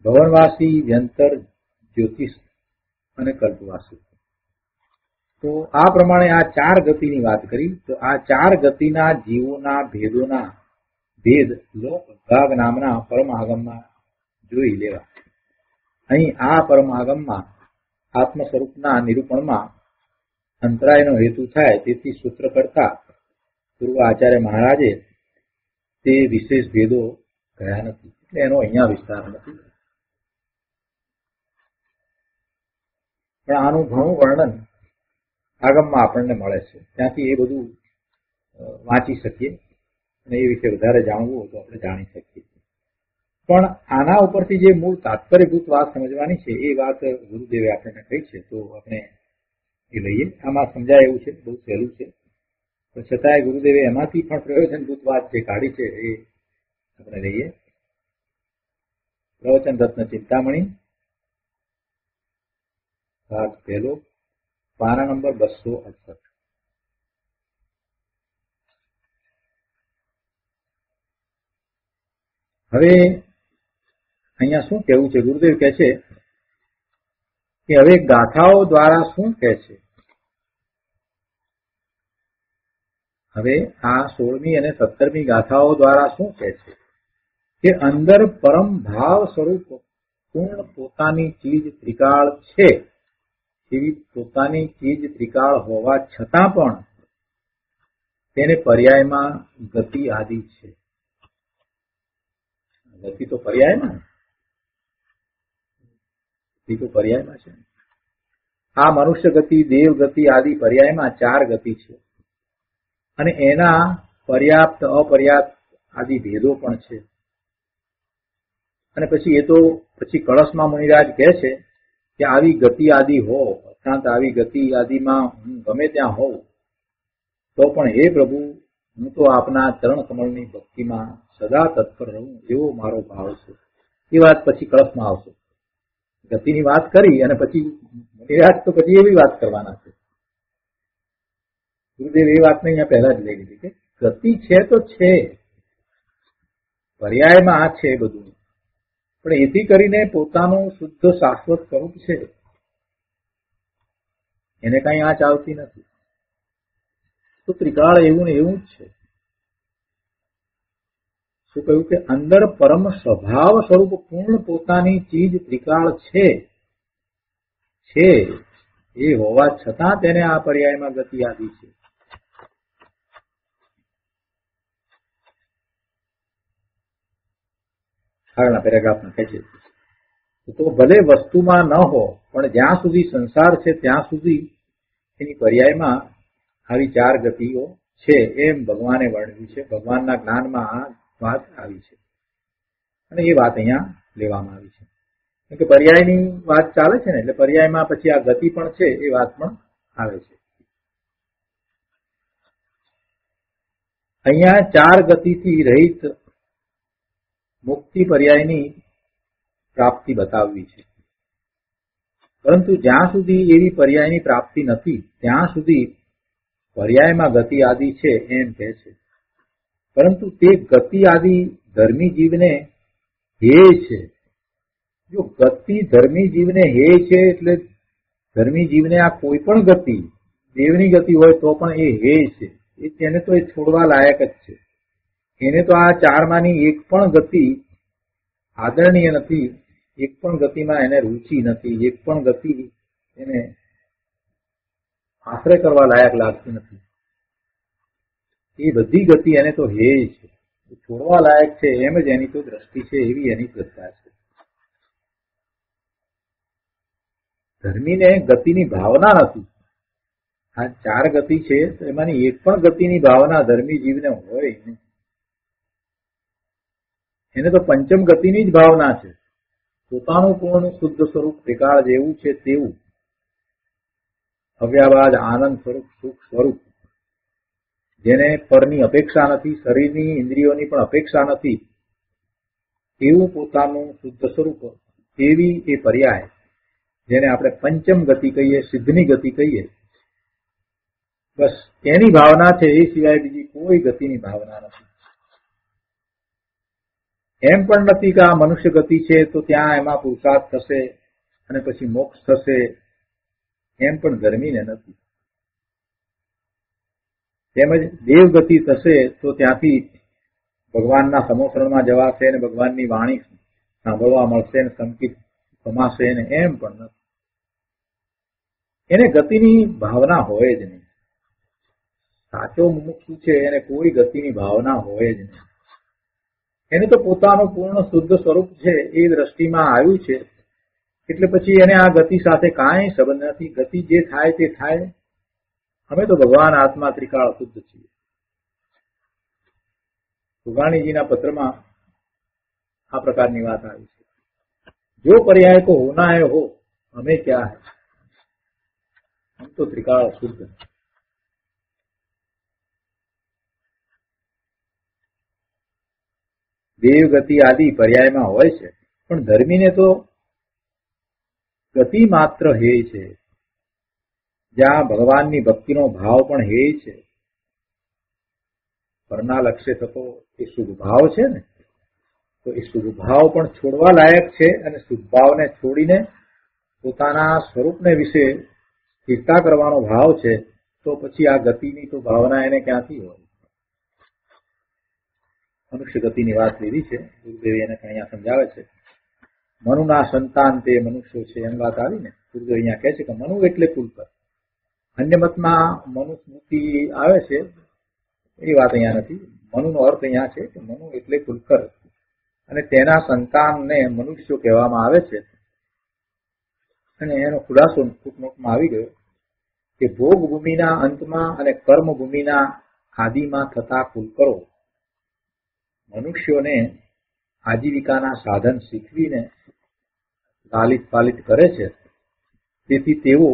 ભવનવાસી, વ્યંતર, જ્યોતિષ અને કલ્પવાસી. તો આ પ્રમાણે આ 4 ગતિની વાત કરી. તો આ 4 ગતિના જીવોના ભેદોના ભેદ લોક વિભાગ નામના પરમ આગમમાં જોઈ લેવા. અહીં આ પરમ આગમમાં આત્મ સ્વરૂપના નિરૂપણમાં અંતરાયનો હેતુ થાય, તેથી સૂત્ર કરતા પૂર્વ આચાર્ય મહારાજે તે વિશેષ ભેદો કહ્યા નથી, એટલે એનો અહીંયા વિસ્તાર નથી. પણ આનું ઘણું વર્ણન આગમમાં આપણને મળે છે, ત્યાંથી એ બધું વાંચી શકીએ અને એ વિશે વધારે જાણવું હોય તો આપણે જાણી શકીએ. પણ આના ઉપરથી જે મૂળ તાત્પર્યભૂત વાત સમજવાની છે એ વાત ગુરુદેવે આપણને કહી છે, તો આપણે એ લઈએ. આમાં સમજાય એવું છે, બહુ સહેલું છે, પણ છતાંય ગુરુદેવે એમાંથી પણ પ્રયોજનભૂત વાત જે કાઢી છે એ આપણે લઈએ. પ્રવચન રત્ન ચિંતામણી, ભાગ પહેલો, પાના નંબર 268. હવે અહીંયા શું કહેવું છે? ગુરુદેવ કહે છે કે હવે ગાથાઓ દ્વારા શું કહે છે? હવે આ 16મી અને 17મી ગાથાઓ દ્વારા શું કહે છે કે અંદર પરમ ભાવ સ્વરૂપ પૂર્ણ પોતાની ચીજ ત્રિકાળ છે, એવી પોતાની ચીજ ત્રિકાળ હોવા છતાં પણ તેને પર્યાયમાં ગતિ આદિ છે. ગતિ તો પર્યાયમાં, ગતિ તો પર્યાયમાં છે. આ મનુષ્ય ગતિ, દેવ ગતિ આદિ પર્યાયમાં 4 ગતિ છે, અને એના પર્યાપ્ત અપર્યાપ્ત આદિ ભેદો પણ છે. અને પછી એ તો પછી કળશમાં મુનિરાજ કહે છે કે આવી ગતિ આદિ હો, અર્થાત આવી ગતિ આદિમાં હું ગમે ત્યાં હોઉં તો પણ હે પ્રભુ, હું તો આપના ચરણ કમળની ભક્તિમાં સદા તત્પર રહું, એવો મારો ભાવ છે. એ વાત પછી કળશમાં આવશે. ગતિની વાત કરી અને પછી મુનિરાજ તો પછી એવી વાત કરવાના છે. ગુરુદેવ એ વાતને અહીંયા પહેલા જ લઈ લીધી કે ગતિ છે તો છે, પર્યાયમાં આ છે બધું, પણ એથી કરીને પોતાનું શુદ્ધ શાશ્વત સ્વરૂપ છે, એને કઈ આંચ આવતી નથી. તો ત્રિકાળ એવું ને એવું જ છે. શું કહ્યું કે અંદર પરમ સ્વભાવ સ્વરૂપ પૂર્ણ પોતાની ચીજ ત્રિકાળ છે એ હોવા છતાં તેને આ પર્યાયમાં ગતિ આદિ છે. આગળના પેરેગ્રાફમાં કહે છે તો ભલે વસ્તુમાં ન હો, પણ જ્યાં સુધી સંસાર છે ત્યાં સુધી એની પર્યાયમાં આવી 4 ગતિઓ છે, એમ ભગવાને વર્ણવ્યું છે. ભગવાનના જ્ઞાનમાં આ વાત આવી છે, અને એ વાત અહીંયા લેવામાં આવી છે. કેમ કે પર્યાયની વાત ચાલે છે ને, એટલે પર્યાયમાં પછી આ ગતિ પણ છે એ વાત પણ આવે છે. અહીંયા 4 ગતિથી રહિત મુક્તિ પર્યાયની પ્રાપ્તિ બતાવવી છે. પરંતુ જ્યાં સુધી એવી પર્યાયની પ્રાપ્તિ નથી ત્યાં સુધી પર્યાયમાં ગતિ આદિ છે એમ કહે છે. પરંતુ તે ગતિ આદિ ધર્મી જીવને હેય છે. જો ગતિ ધર્મી જીવને હેય છે એટલે ધર્મી જીવને આ કોઈ પણ ગતિ, દેવની ગતિ હોય તો પણ એ હેય છે, તેને તો એ છોડવા લાયક જ છે. એને તો આ 4માંની એક પણ ગતિ આદરણીય નથી, એક પણ ગતિમાં એને રુચિ નથી, એક પણ ગતિ એને આશ્રય કરવા લાયક લાગતી નથી. એ બધી ગતિ એને તો હેય છે, છોડવા લાયક છે, એમ જ એની તો દ્રષ્ટિ છે, એવી એની શ્રદ્ધા છે. ધર્મીને ગતિની ભાવના નથી. આ 4 ગતિ છે તો એમાંની એક પણ ગતિની ભાવના ધર્મી જીવને હોય નહીં. એને તો પંચમ ગતિની જ ભાવના છે, પોતાનું પૂર્ણ શુદ્ધ સ્વરૂપ ત્રિકાળ જેવું છે તેવું, અવ્યાબાદ આનંદ સ્વરૂપ, સુખ સ્વરૂપ, જેને પરની અપેક્ષા નથી, શરીરની ઇન્દ્રિયોની પણ અપેક્ષા નથી, એવું પોતાનું શુદ્ધ સ્વરૂપ, એવી એ પર્યાય જેને આપણે પંચમ ગતિ કહીએ, સિદ્ધની ગતિ કહીએ, બસ એની ભાવના છે, એ સિવાય બીજી કોઈ ગતિની ભાવના નથી. એમ પણ નથી કે આ મનુષ્ય ગતિ છે તો ત્યાં એમાં પુરુષાર્થ થશે અને પછી મોક્ષ થશે, એમ પણ ધર્મીને નથી. તેમજ દેવ ગતિ થશે તો ત્યાંથી ભગવાનના સમોસરણમાં જવાશે અને ભગવાનની વાણી સાંભળવા મળશે ને સંકિત કમાશે ને, એમ પણ નથી. એને ગતિની ભાવના હોય જ નહીં. સાચો મુમુક્ષુ છે એને કોઈ ગતિની ભાવના હોય જ નહીં. એને તો પોતાનું પૂર્ણ શુદ્ધ સ્વરૂપ છે એ દ્રષ્ટિમાં આવ્યું છે, એટલે પછી એને આ ગતિ સાથે કાંઈ સંબંધ નથી. ગતિ જે થાય તે થાય, અમે તો ભગવાન આત્મા ત્રિકાળ શુદ્ધ છીએ. સુગાણીજીના પત્રમાં આ પ્રકારની વાત આવી છે. જો પર્યાય કો હોના હે હો, હમે ક્યા હે, હમ તો ત્રિકાળ શુદ્ધ. દેવ ગતિ આદિ પર્યાયમાં હોય છે, પણ ધર્મીને તો ગતિ માત્ર હેય છે. જ્યાં ભગવાનની ભક્તિનો ભાવ પણ હેય છે. પરના લક્ષ્ય થતો એ શુભ ભાવ છે ને, તો એ શુભ ભાવ પણ છોડવા લાયક છે. અને શુભ ભાવને છોડીને પોતાના સ્વરૂપને વિશે સ્થિરતા કરવાનો ભાવ છે, તો પછી આ ગતિની તો ભાવના એને ક્યાંથી હોય? મનુષ્ય ગતિની વાત લીધી છે, ગુરુદેવ એને અહીંયા સમજાવે છે. મનુના સંતાન તે મનુષ્યો છે એમ વાત આવી ને. ગુરુદેવ અહીંયા કહે છે કે મનુ એટલે કુલકર. અન્ય મતમાં મનુ સ્મૃતિ આવે છે, એ વાત અહીંયા નથી. મનુનો અર્થ અહીંયા છે કે મનુ એટલે કુલકર, અને તેના સંતાનને મનુષ્યો કહેવામાં આવે છે. અને એનો ખુલાસો ફૂટનોટમાં આવી ગયો કે ભોગ ભૂમિના અંતમાં અને કર્મ ભૂમિના આદિમાં થતા કુલકરો મનુષ્યોને આજીવિકાના સાધન શીખવીને લાલિત પાલિત કરે છે. તેથી તેઓ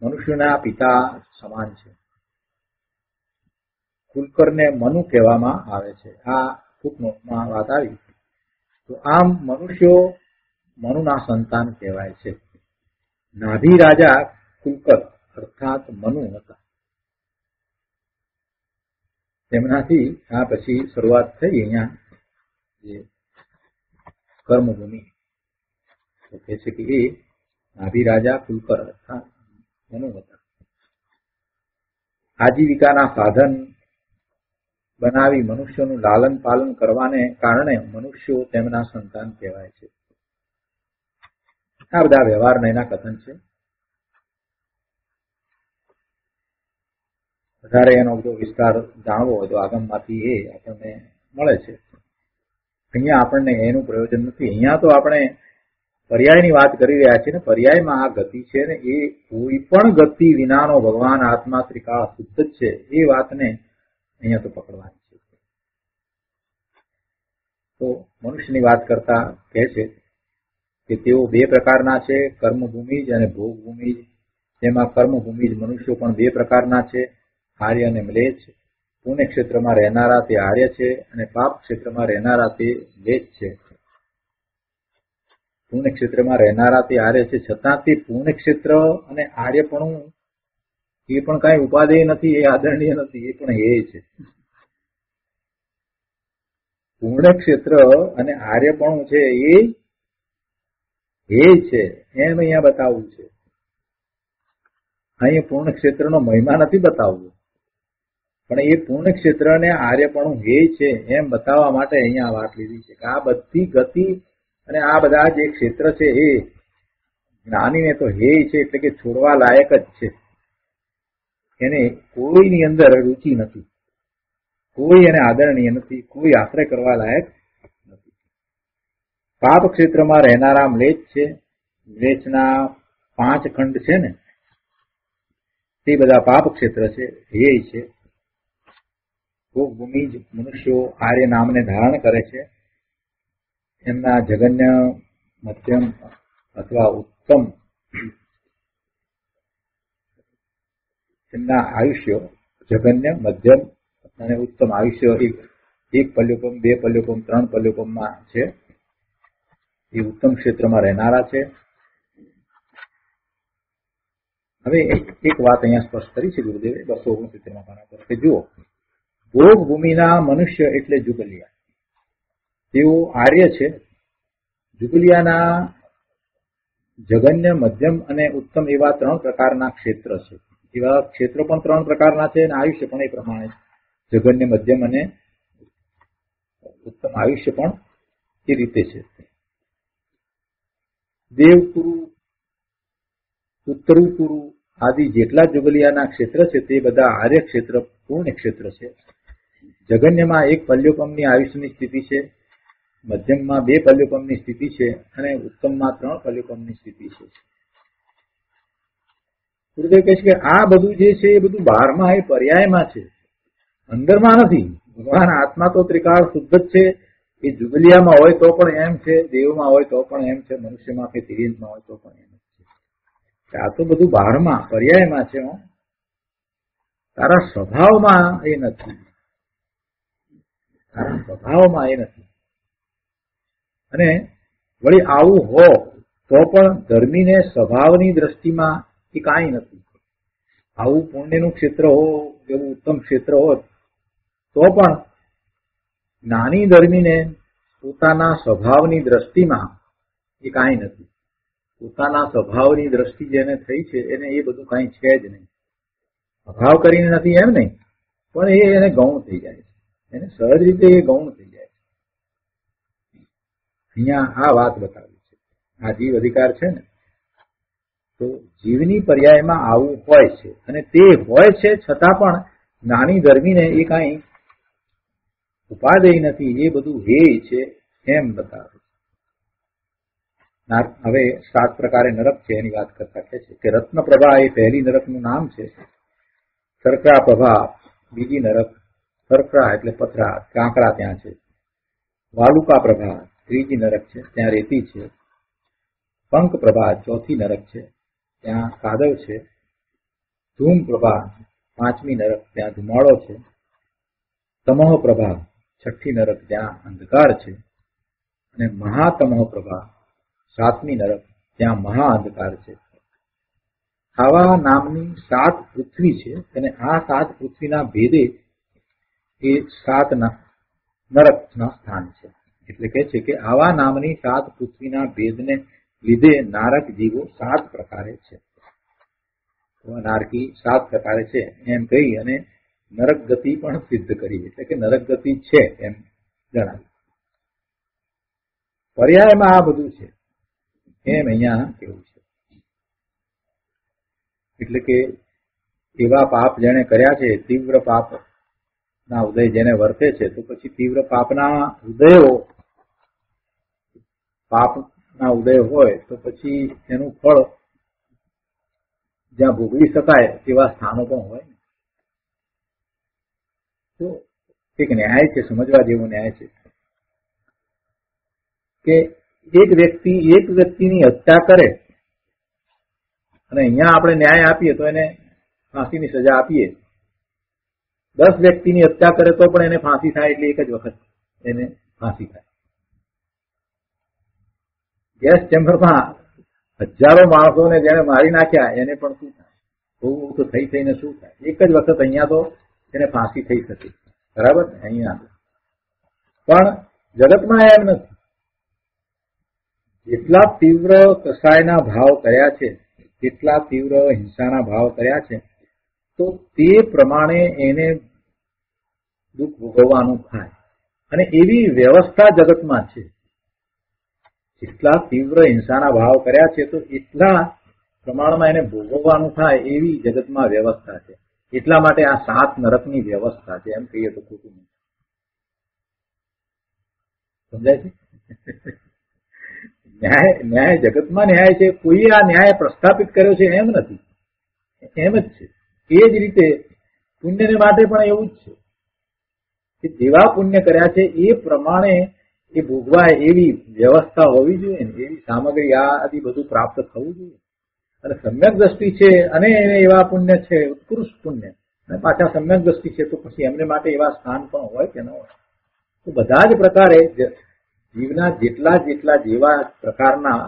મનુષ્યના પિતા સમાન છે. કુલકરને મનુ કહેવામાં આવે છે. આ ફૂટનોટમાં વાત આવી. તો આમ મનુષ્યો મનુના સંતાન કહેવાય છે. નાભી રાજા કુલકર અર્થાત મનુ હતા. તેમનાથી આ પછી શરૂઆત થઈ અહીંયા જે કર્મભૂમિ તો કહે છે કે એ નાભી રાજા કુલકર અર્થાત મનુ હતા. આજીવિકાના સાધન બનાવી મનુષ્યોનું લાલન પાલન કરવાને કારણે મનુષ્યો તેમના સંતાન કહેવાય છે. આ બધા વ્યવહારના એના કથન છે. વધારે એનો બધો વિસ્તાર જાણવો હોય તો આગમમાંથી એ આપણને મળે છે. અહીંયા આપણને એનું પ્રયોજન નથી. અહીંયા તો આપણે પર્યાયની વાત કરી રહ્યા છીએ ને. પર્યાયમાં આ ગતિ છે ને, એ કોઈ પણ ગતિ વિનાનો ભગવાન આત્મા ત્રિકાળ શુદ્ધ જ છે. એ વાતને અહીંયા તો પકડવાની છે. તો મનુષ્યની વાત કરતા કહે છે કે તેઓ બે પ્રકારના છે, કર્મભૂમિજ અને ભોગભૂમિજ. તેમાં કર્મભૂમિજ મનુષ્યો પણ બે પ્રકારના છે, આર્ય અને મ્લેચ્છ. પુણ્ય ક્ષેત્રમાં રહેનારા તે આર્ય છે અને પાપ ક્ષેત્રમાં રહેનારા તે મ્લેચ્છ છે. પુણ્ય ક્ષેત્રમાં રહેનારા તે આર્ય છે, છતાં તે પુણ્ય ક્ષેત્ર અને આર્યપણું એ પણ કઈ ઉપાદેય નથી, એ આદરણીય નથી, એ પણ હેય છે. પુણ્ય ક્ષેત્ર અને આર્યપણું છે એ હેય છે, એમ અહીંયા બતાવવું છે. અહીંયા પૂર્ણ ક્ષેત્રનો મહિમા નથી બતાવવો, પણ એ પૂર્ણ ક્ષેત્ર અને આર્યપણું હેય છે એમ બતાવવા માટે અહીંયા વાત લીધી છે કે આ બધી ગતિ અને આ બધા જે ક્ષેત્ર છે એ જ્ઞાનીને તો હેય છે, એટલે કે છોડવા લાયક જ છે. એને કોઈની અંદર રુચિ નથી, કોઈ એને આદરણીય નથી, કોઈ આશ્રય કરવા લાયક નથી. પાપ ક્ષેત્રમાં રહેનારા મ્લેચ્છ છે. મ્લેચ્છના 5 ખંડ છે ને, તે બધા પાપ ક્ષેત્ર છે, હેય છે. ભોગભૂમિ જ મનુષ્યો આર્ય નામને ધારણ કરે છે. એમના જગન્ય, મધ્યમ અથવા ઉત્તમ એમના આયુષ્યો, જગન્ય, મધ્યમ અને ઉત્તમ આયુષ્ય એક પલ્યુપમ, 2 પલ્યુપમ, 3 પલ્યુપમમાં છે. એ ઉત્તમ ક્ષેત્રમાં રહેનારા છે. હવે એક વાત અહીંયા સ્પષ્ટ કરી છે ગુરુદેવે 269 પાના પર કે જુઓ, ભોગ ભૂમિના મનુષ્ય એટલે જુગલિયા, તેઓ આર્ય છે. જુગલિયાના જગન્ય, મધ્યમ અને ઉત્તમ એવા 3 પ્રકારના ક્ષેત્ર છે. એવા ક્ષેત્રો પણ 3 પ્રકારના છે અને આયુષ્ય પણ એ પ્રમાણે જગન્ય, મધ્યમ અને ઉત્તમ આયુષ્ય પણ એ રીતે છે. દેવકુરુ, ઉત્તરુકુરુ આદિ જેટલા જુગલિયાના ક્ષેત્ર છે તે બધા આર્ય ક્ષેત્ર, પૂર્ણ ક્ષેત્ર છે. જગન્યમાં 1 પલ્યુપમની આયુષ્યની સ્થિતિ છે, મધ્યમમાં 2 પલ્યુપમની સ્થિતિ છે અને ઉત્તમમાં 3 પલ્યુપમની સ્થિતિ છે. ગુરુદેવ કહે છે કે આ બધું જે છે એ બધું બહારમાં એ પર્યાયમાં છે, અંદરમાં નથી. ભગવાન આત્મા તો ત્રિકાળ શુદ્ધ જ છે, એ જુગલિયામાં હોય તો પણ એમ છે, દેવમાં હોય તો પણ એમ છે, મનુષ્યમાં કે તિર્યંતમાં હોય તો પણ એમ છે. આ તો બધું બહારમાં પર્યાયમાં છે. તારા સ્વભાવમાં એ નથી, તારા સ્વભાવમાં એ નથી. અને વળી આવું હો તો પણ ધર્મીને સ્વભાવની દ્રષ્ટિમાં એ કાંઈ નથી. આવું પુણ્યનું ક્ષેત્ર હો, એવું ઉત્તમ ક્ષેત્ર હોત તો પણ જ્ઞાની ધર્મીને પોતાના સ્વભાવની દ્રષ્ટિમાં એ કાંઈ નથી. પોતાના સ્વભાવની દ્રષ્ટિ જેને થઈ છે એને એ બધું કાંઈ છે જ નહીં. અભાવ કરીને નથી એમ નહીં, પણ એને ગૌણ થઈ જાય છે, એને સહજ રીતે એ ગૌણ થઈ જાય છે. અહીંયા આ વાત બતાવી છે. આ જીવ અધિકાર છે ને, તો જીવની પર્યાયમાં આવું હોય છે, અને તે હોય છે છતાં પણ જ્ઞાની ધર્મીને એ કાંઈ ઉપાદેય નથી, એ બધું હેય છે એમ બતાવે. હવે 7 પ્રકારે નરક છે એની વાત કરતા કહે છે કે રત્નપ્રભા એ પહેલી નરકનું નામ છે. સરકરા પ્રભા બીજી નરક, સરકરા એટલે પથરા, કાંકરા ત્યાં છે. વાલુકા પ્રભા ત્રીજી નરક છે, ત્યાં રેતી છે. પંક પ્રભા ચોથી નરક છે, ત્યાં કાદવ છે. ધૂમ પ્રભા 5મી નરક, ત્યાં ધુમાડો છે. તમોહ પ્રભા 6ઠ્ઠી નરક, ત્યાં અંધકાર છે. અને મહાતમોહ પ્રભા 7મી નરક, ત્યાં મહા અંધકાર છે. આવા નામની 7 પૃથ્વી છે, અને આ 7 પૃથ્વીના ભેદે એ 7 નરકના સ્થાન છે. એટલે કહે છે કે આવા નામની 7 પૃથ્વીના ભેદને લીધે નારક જીવો 7 પ્રકારે છે. નારકી 7 પ્રકારે છે એમ કહી અને નરક ગતિ પણ સિદ્ધ કરી, એટલે કે નરક ગતિ છે એમ જણાવ્યું. પર્યાયમાં આ બધું છે એમ અહીંયા કેવું છે. એટલે કે એવા પાપ જેને કર્યા છે, તીવ્ર પાપ ના ઉદય જેને વર્તે છે, તો પછી તીવ્ર પાપના ઉદયો, પાપના ઉદય હોય તો પછી એનું ફળ જ્યાં ભોગવી શકાય તેવા સ્થાનો પણ હોય. તો એક ન્યાય છે, સમજવા જેવો ન્યાય છે કે એક વ્યક્તિની હત્યા કરે અને અહીંયા આપણે ન્યાય આપીએ તો એને ફાંસીની સજા આપીએ. 10 વ્યક્તિની હત્યા કરે તો પણ એને ફાંસી થાય, એટલે એક જ વખત એને ફાંસી થાય. ગેસ ચેમ્બરમાં હજારો માણસોને જેને મારી નાખ્યા એને પણ શું થાય? બહુ તો થઈને શું થાય? એક જ વખત અહીંયા તો એને ફાંસી થઈ શકે, બરાબર ને? અહીંયા પણ જગતમાં એમ નથી. જેટલા તીવ્ર કસાયના ભાવ કર્યા છે, જેટલા તીવ્ર હિંસાના ભાવ કર્યા છે, તો તે પ્રમાણે એને દુઃખ ભોગવવાનું થાય. અને એવી વ્યવસ્થા જગતમાં છે. જેટલા તીવ્ર હિંસાના ભાવ કર્યા છે તો એટલા પ્રમાણમાં એને ભોગવવાનું થાય એવી જગતમાં વ્યવસ્થા છે. એટલા માટે આ 7 નરકની વ્યવસ્થા છે, એમ કહીએ તો ખોટું નહીં. સમજાય છે? ન્યાય જગતમાં ન્યાય છે. કોઈએ આ ન્યાય પ્રસ્થાપિત કર્યો છે એમ નથી, એમ જ છે. એ જ રીતે પુણ્યને માટે પણ એવું જ છે કે જેવા પુણ્ય કર્યા છે એ પ્રમાણે એ ભોગવાય એવી વ્યવસ્થા હોવી જોઈએ ને, એવી સામગ્રી આદિ બધું પ્રાપ્ત થવું જોઈએ. અને સમ્યક દ્રષ્ટિ છે અને એવા પુણ્ય છે, ઉત્કૃષ્ટ પુણ્ય, અને પાછા સમ્યક દ્રષ્ટિ છે, તો પછી એમને માટે એવા સ્થાન પણ હોય કે ન હોય? તો બધા જ પ્રકારે જીવના જેટલા જેવા પ્રકારના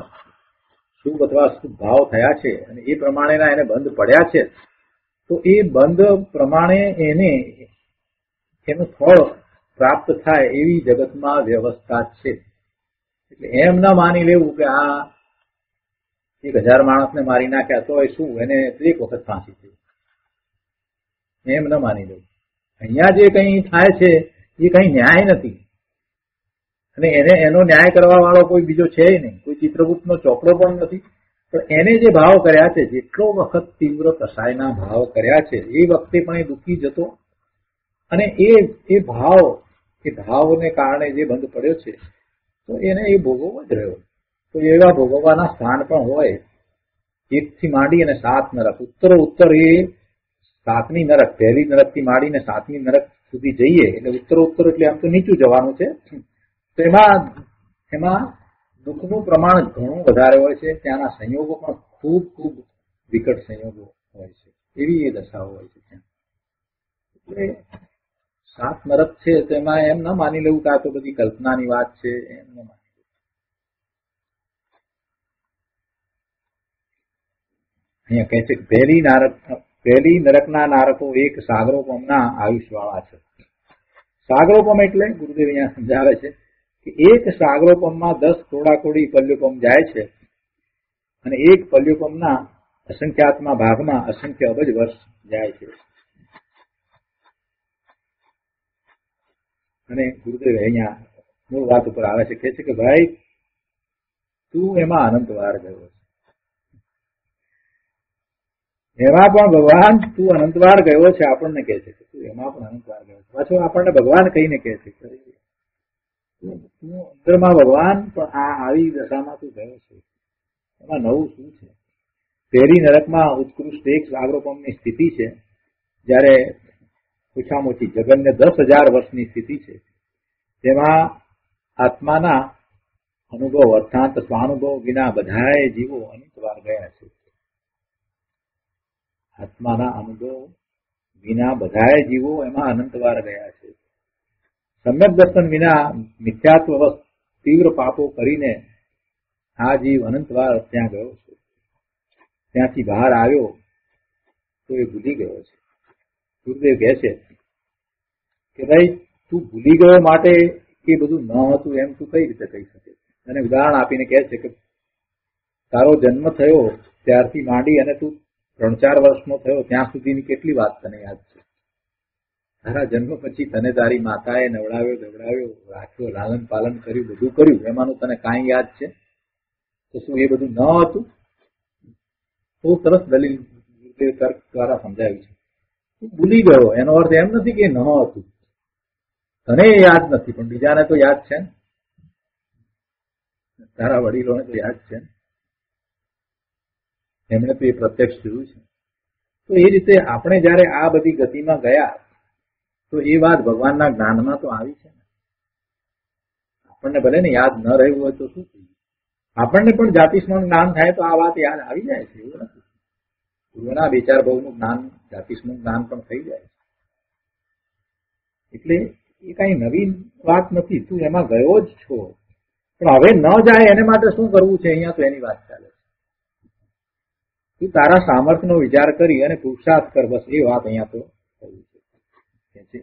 શુભ અથવા શુભ ભાવ થયા છે અને એ પ્રમાણેના એને બંધ પડ્યા છે, તો એ બંધ પ્રમાણે એનું ફળ પ્રાપ્ત થાય એવી જગતમાં વ્યવસ્થા છે. એટલે એમ ન માની લેવું કે આ 1000 માણસને મારી નાખ્યા તો શું એને 1 વખત ફાંસી થઈ, એમ ન માની લેવું. અહીંયા જે કંઈ થાય છે એ કંઈ ન્યાય નથી, અને એનો ન્યાય કરવા વાળો કોઈ બીજો છે નહીં, કોઈ ચિત્રગુપ્તનો ચોપડો પણ નથી. પણ એને જે ભાવ કર્યા છે, જેટલો વખત તીવ્ર કસાયના ભાવ કર્યા છે, એ વખતે પણ એ દુઃખી જતો, અને એ ભાવને કારણે જે બંધ પડ્યો છે તો એને એ ભોગવવો જ રહ્યો. તો એવા ભોગવવાના સ્થાન પણ હોય. 1 થી માંડી અને 7 નરક, ઉત્તર એ 7મી નરક, પહેલી નરક થી માંડીને 7મી નરક સુધી જઈએ એટલે ઉત્તર એટલે આમ તો નીચું જવાનું છે, તો એમાં દુઃખનું પ્રમાણ ઘણું વધારે હોય છે, ત્યાંના સંયોગો પણ ખૂબ ખૂબ વિકટ સંયોગો હોય છે, એવી એ દશાઓ હોય છે ત્યાં. એટલે 7 નરક છે તો એમાં એમ ન માની લેવું કે આ તો બધી કલ્પનાની વાત છે, એમ ન માની લેવું. અહીંયા કહે છે કે પહેલી નરકના નારકો એક સાગરોપમના આયુષ્યવાળા છે. સાગરોપમ એટલે ગુરુદેવ અહીંયા સમજાવે છે કે એક સાગરોપમમાં 10 કોડાકોડી પલ્યોપમ જાય છે, અને એક પલ્યોપમના અસંખ્યાત્મા ભાગમાં અસંખ્ય અબજ વર્ષ જાય છે. અને ગુરુદેવ અહીંયા મૂળ વાત ઉપર આવે છે, કહે છે કે ભાઈ તું એમાં અનંતવાર ગયો છે. એમાં પણ ભગવાન તું અનંતવાર ગયો છે આપણને કહે છે કે તું એમાં પણ અનંતવાર ગયો છે. પાછો આપણને ભગવાન કહીને કહે છે તું અંદરમાં ભગવાન પણ આવી દશામાં તું ગયો છે. એમાં નવું શું છે? પહેલી નરકમાં ઉત્કૃષ્ટ એક સાગરોપમની સ્થિતિ છે, જ્યારે ઓછામાં ઓછી જગનને 10,000 વર્ષની સ્થિતિ છે. તેમાં આત્માના અનુભવ અર્થાત સ્વાનુભવ વિના બધાએ જીવો અનંતવાર ગયા છે. આત્માના અનુભવ વિના બધાએ જીવો એમાં અનંતવાર ગયા છે. સમ્યક દર્શન વિના મિથ્યાત્વ તીવ્ર પાપો કરીને આ જીવ અનંતવાર ત્યાં ગયો છે. ત્યાંથી બહાર આવ્યો તો એ ભૂલી ગયો છે. ગુરુદેવ કહે છે કે ભાઈ તું ભૂલી ગયો માટે એ બધું ન હતું એમ તું કઈ રીતે કહી શકે? અને ઉદાહરણ આપીને કહે છે કે તારો જન્મ થયો ત્યારથી માંડી અને તું 3-4 વર્ષનો થયો ત્યાં સુધીની કેટલી વાત તને યાદ છે? તારા જન્મ પછી તને તારી માતાએ નવડાવ્યો ધવડાવ્યો રાખ્યો, લાલન પાલન કર્યું, બધું કર્યું, એમાંનું તને કાંઈ યાદ છે? તો શું એ બધું ન હતું? બહુ સરસ દલીલ તર્ક દ્વારા સમજાવ્યું છે. તું ભૂલી ગયો એનો અર્થ એમ નથી કે ન હતું, તને યાદ નથી પણ બીજાને તો યાદ છે ને, તારા વડીલોને તો યાદ છે ને, એમણે તો એ પ્રત્યક્ષ જોયું છે. તો એ રીતે આપણે જયારે આ બધી ગતિમાં ગયા તો એ વાત ભગવાનના જ્ઞાનમાં તો આવી છે ને. આપણને ભલે ને યાદ ન રહ્યું હોય તો શું થયું? આપણને પણ જાતિસ્મરણ જ્ઞાન થાય તો આ વાત યાદ આવી જાય છે, એવું નથી. પૂર્વના 2-4 ભાવનું જ્ઞાન જાતિસ્મરણ જ્ઞાન પણ થઈ જાય છે. એટલે એ કઈ નવી વાત નથી, તું એમાં ગયો જ છો. પણ હવે ન જાય એને માટે શું કરવું છે અહીંયા તો એની વાત ચાલે છે. તું તારા સામર્થ્યનો વિચાર કરી અને પુરુષાર્થ કર, બસ એ વાત અહીંયા તો કરવું છે.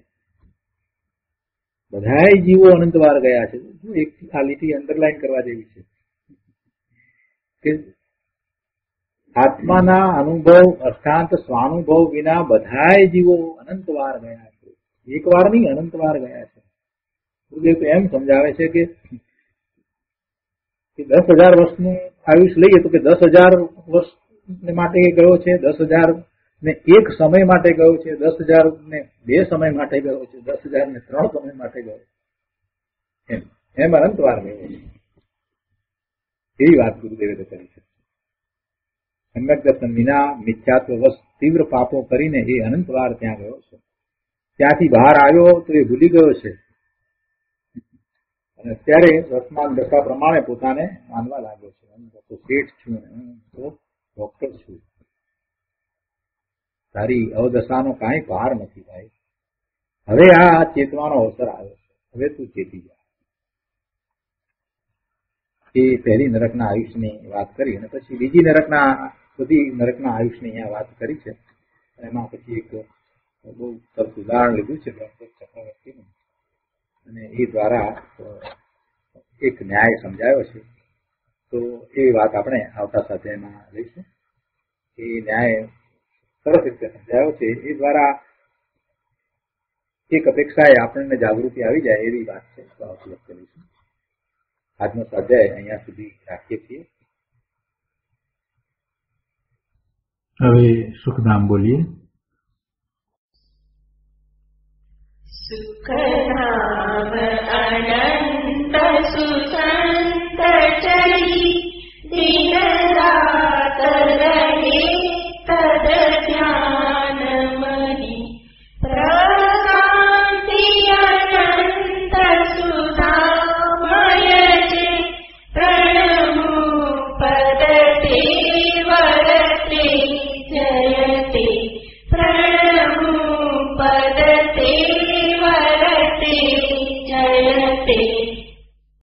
બધાય જીવો અનંતવાર ગયા છે. જો એક આ લીટી અંડરલાઈન કરવા જેવી છે કે આત્માના અનુભવ અર્થાત સ્વાનુભવ વિના બધાય જીવો અનંતવાર ગયા છે. એક વાર નહીં, અનંતવાર ગયા છે. ગુરુદેવ તો એમ સમજાવે છે કે 10,000 વર્ષનું આયુષ લઈએ તો કે 10,000 વર્ષ માટે ગયો છે, 10,000 ને એક સમય માટે ગયો છે, 10,000 ને 2 સમય માટે ગયો છે, 10,000 ને 3 સમય માટે ગયો છે. એમ અનંતવાર ગયો છે. એવી વાત ગુરુદેવે તો કરી છે. સમ્યક દર્શન વિના મિથ્યાત્વ વશ તીવ્ર પાપો કરીને એ અનંતવાર ત્યાં ગયો છે. ત્યાંથી બહાર આવ્યો તો એ ભૂલી ગયો છે અને અત્યારે વર્તમાન દશા પ્રમાણે પોતાને માનવા લાગ્યો છે. હું તો શેઠ છું, હું તો ડોક્ટર છું. તારી અવદશાનો કાંઈ પાર નથી ભાઈ. હવે આ ચેતવાનો અવસર આવ્યો છે, હવે તું ચેતી જા. એ પહેલી નરકના આયુષની વાત કરી અને પછી બીજી બધી નરકના આયુષની અહીંયા વાત કરી છે. એમાં પછી એક બહુ સરસ ઉદાહરણ લીધું છે ડોક્ટર ચક્રવર્તીનું, અને એ દ્વારા એક ન્યાય સમજાયો છે. તો એ વાત આપણે આવતા સાથે એમાં લઈશું. એ ન્યાય સરસ રીતે સમજાયો છે. એ દ્વારા એક અપેક્ષાએ આપણને જાગૃતિ આવી જાય એવી વાત છે. તો આવતી વખતે લઈશું. આજનો સ્વાધ્યાય અહીંયા સુધી રાખીએ છીએ. હવે સુખધામ બોલીએ. સુખધામ અનંત સુસંત ચરિત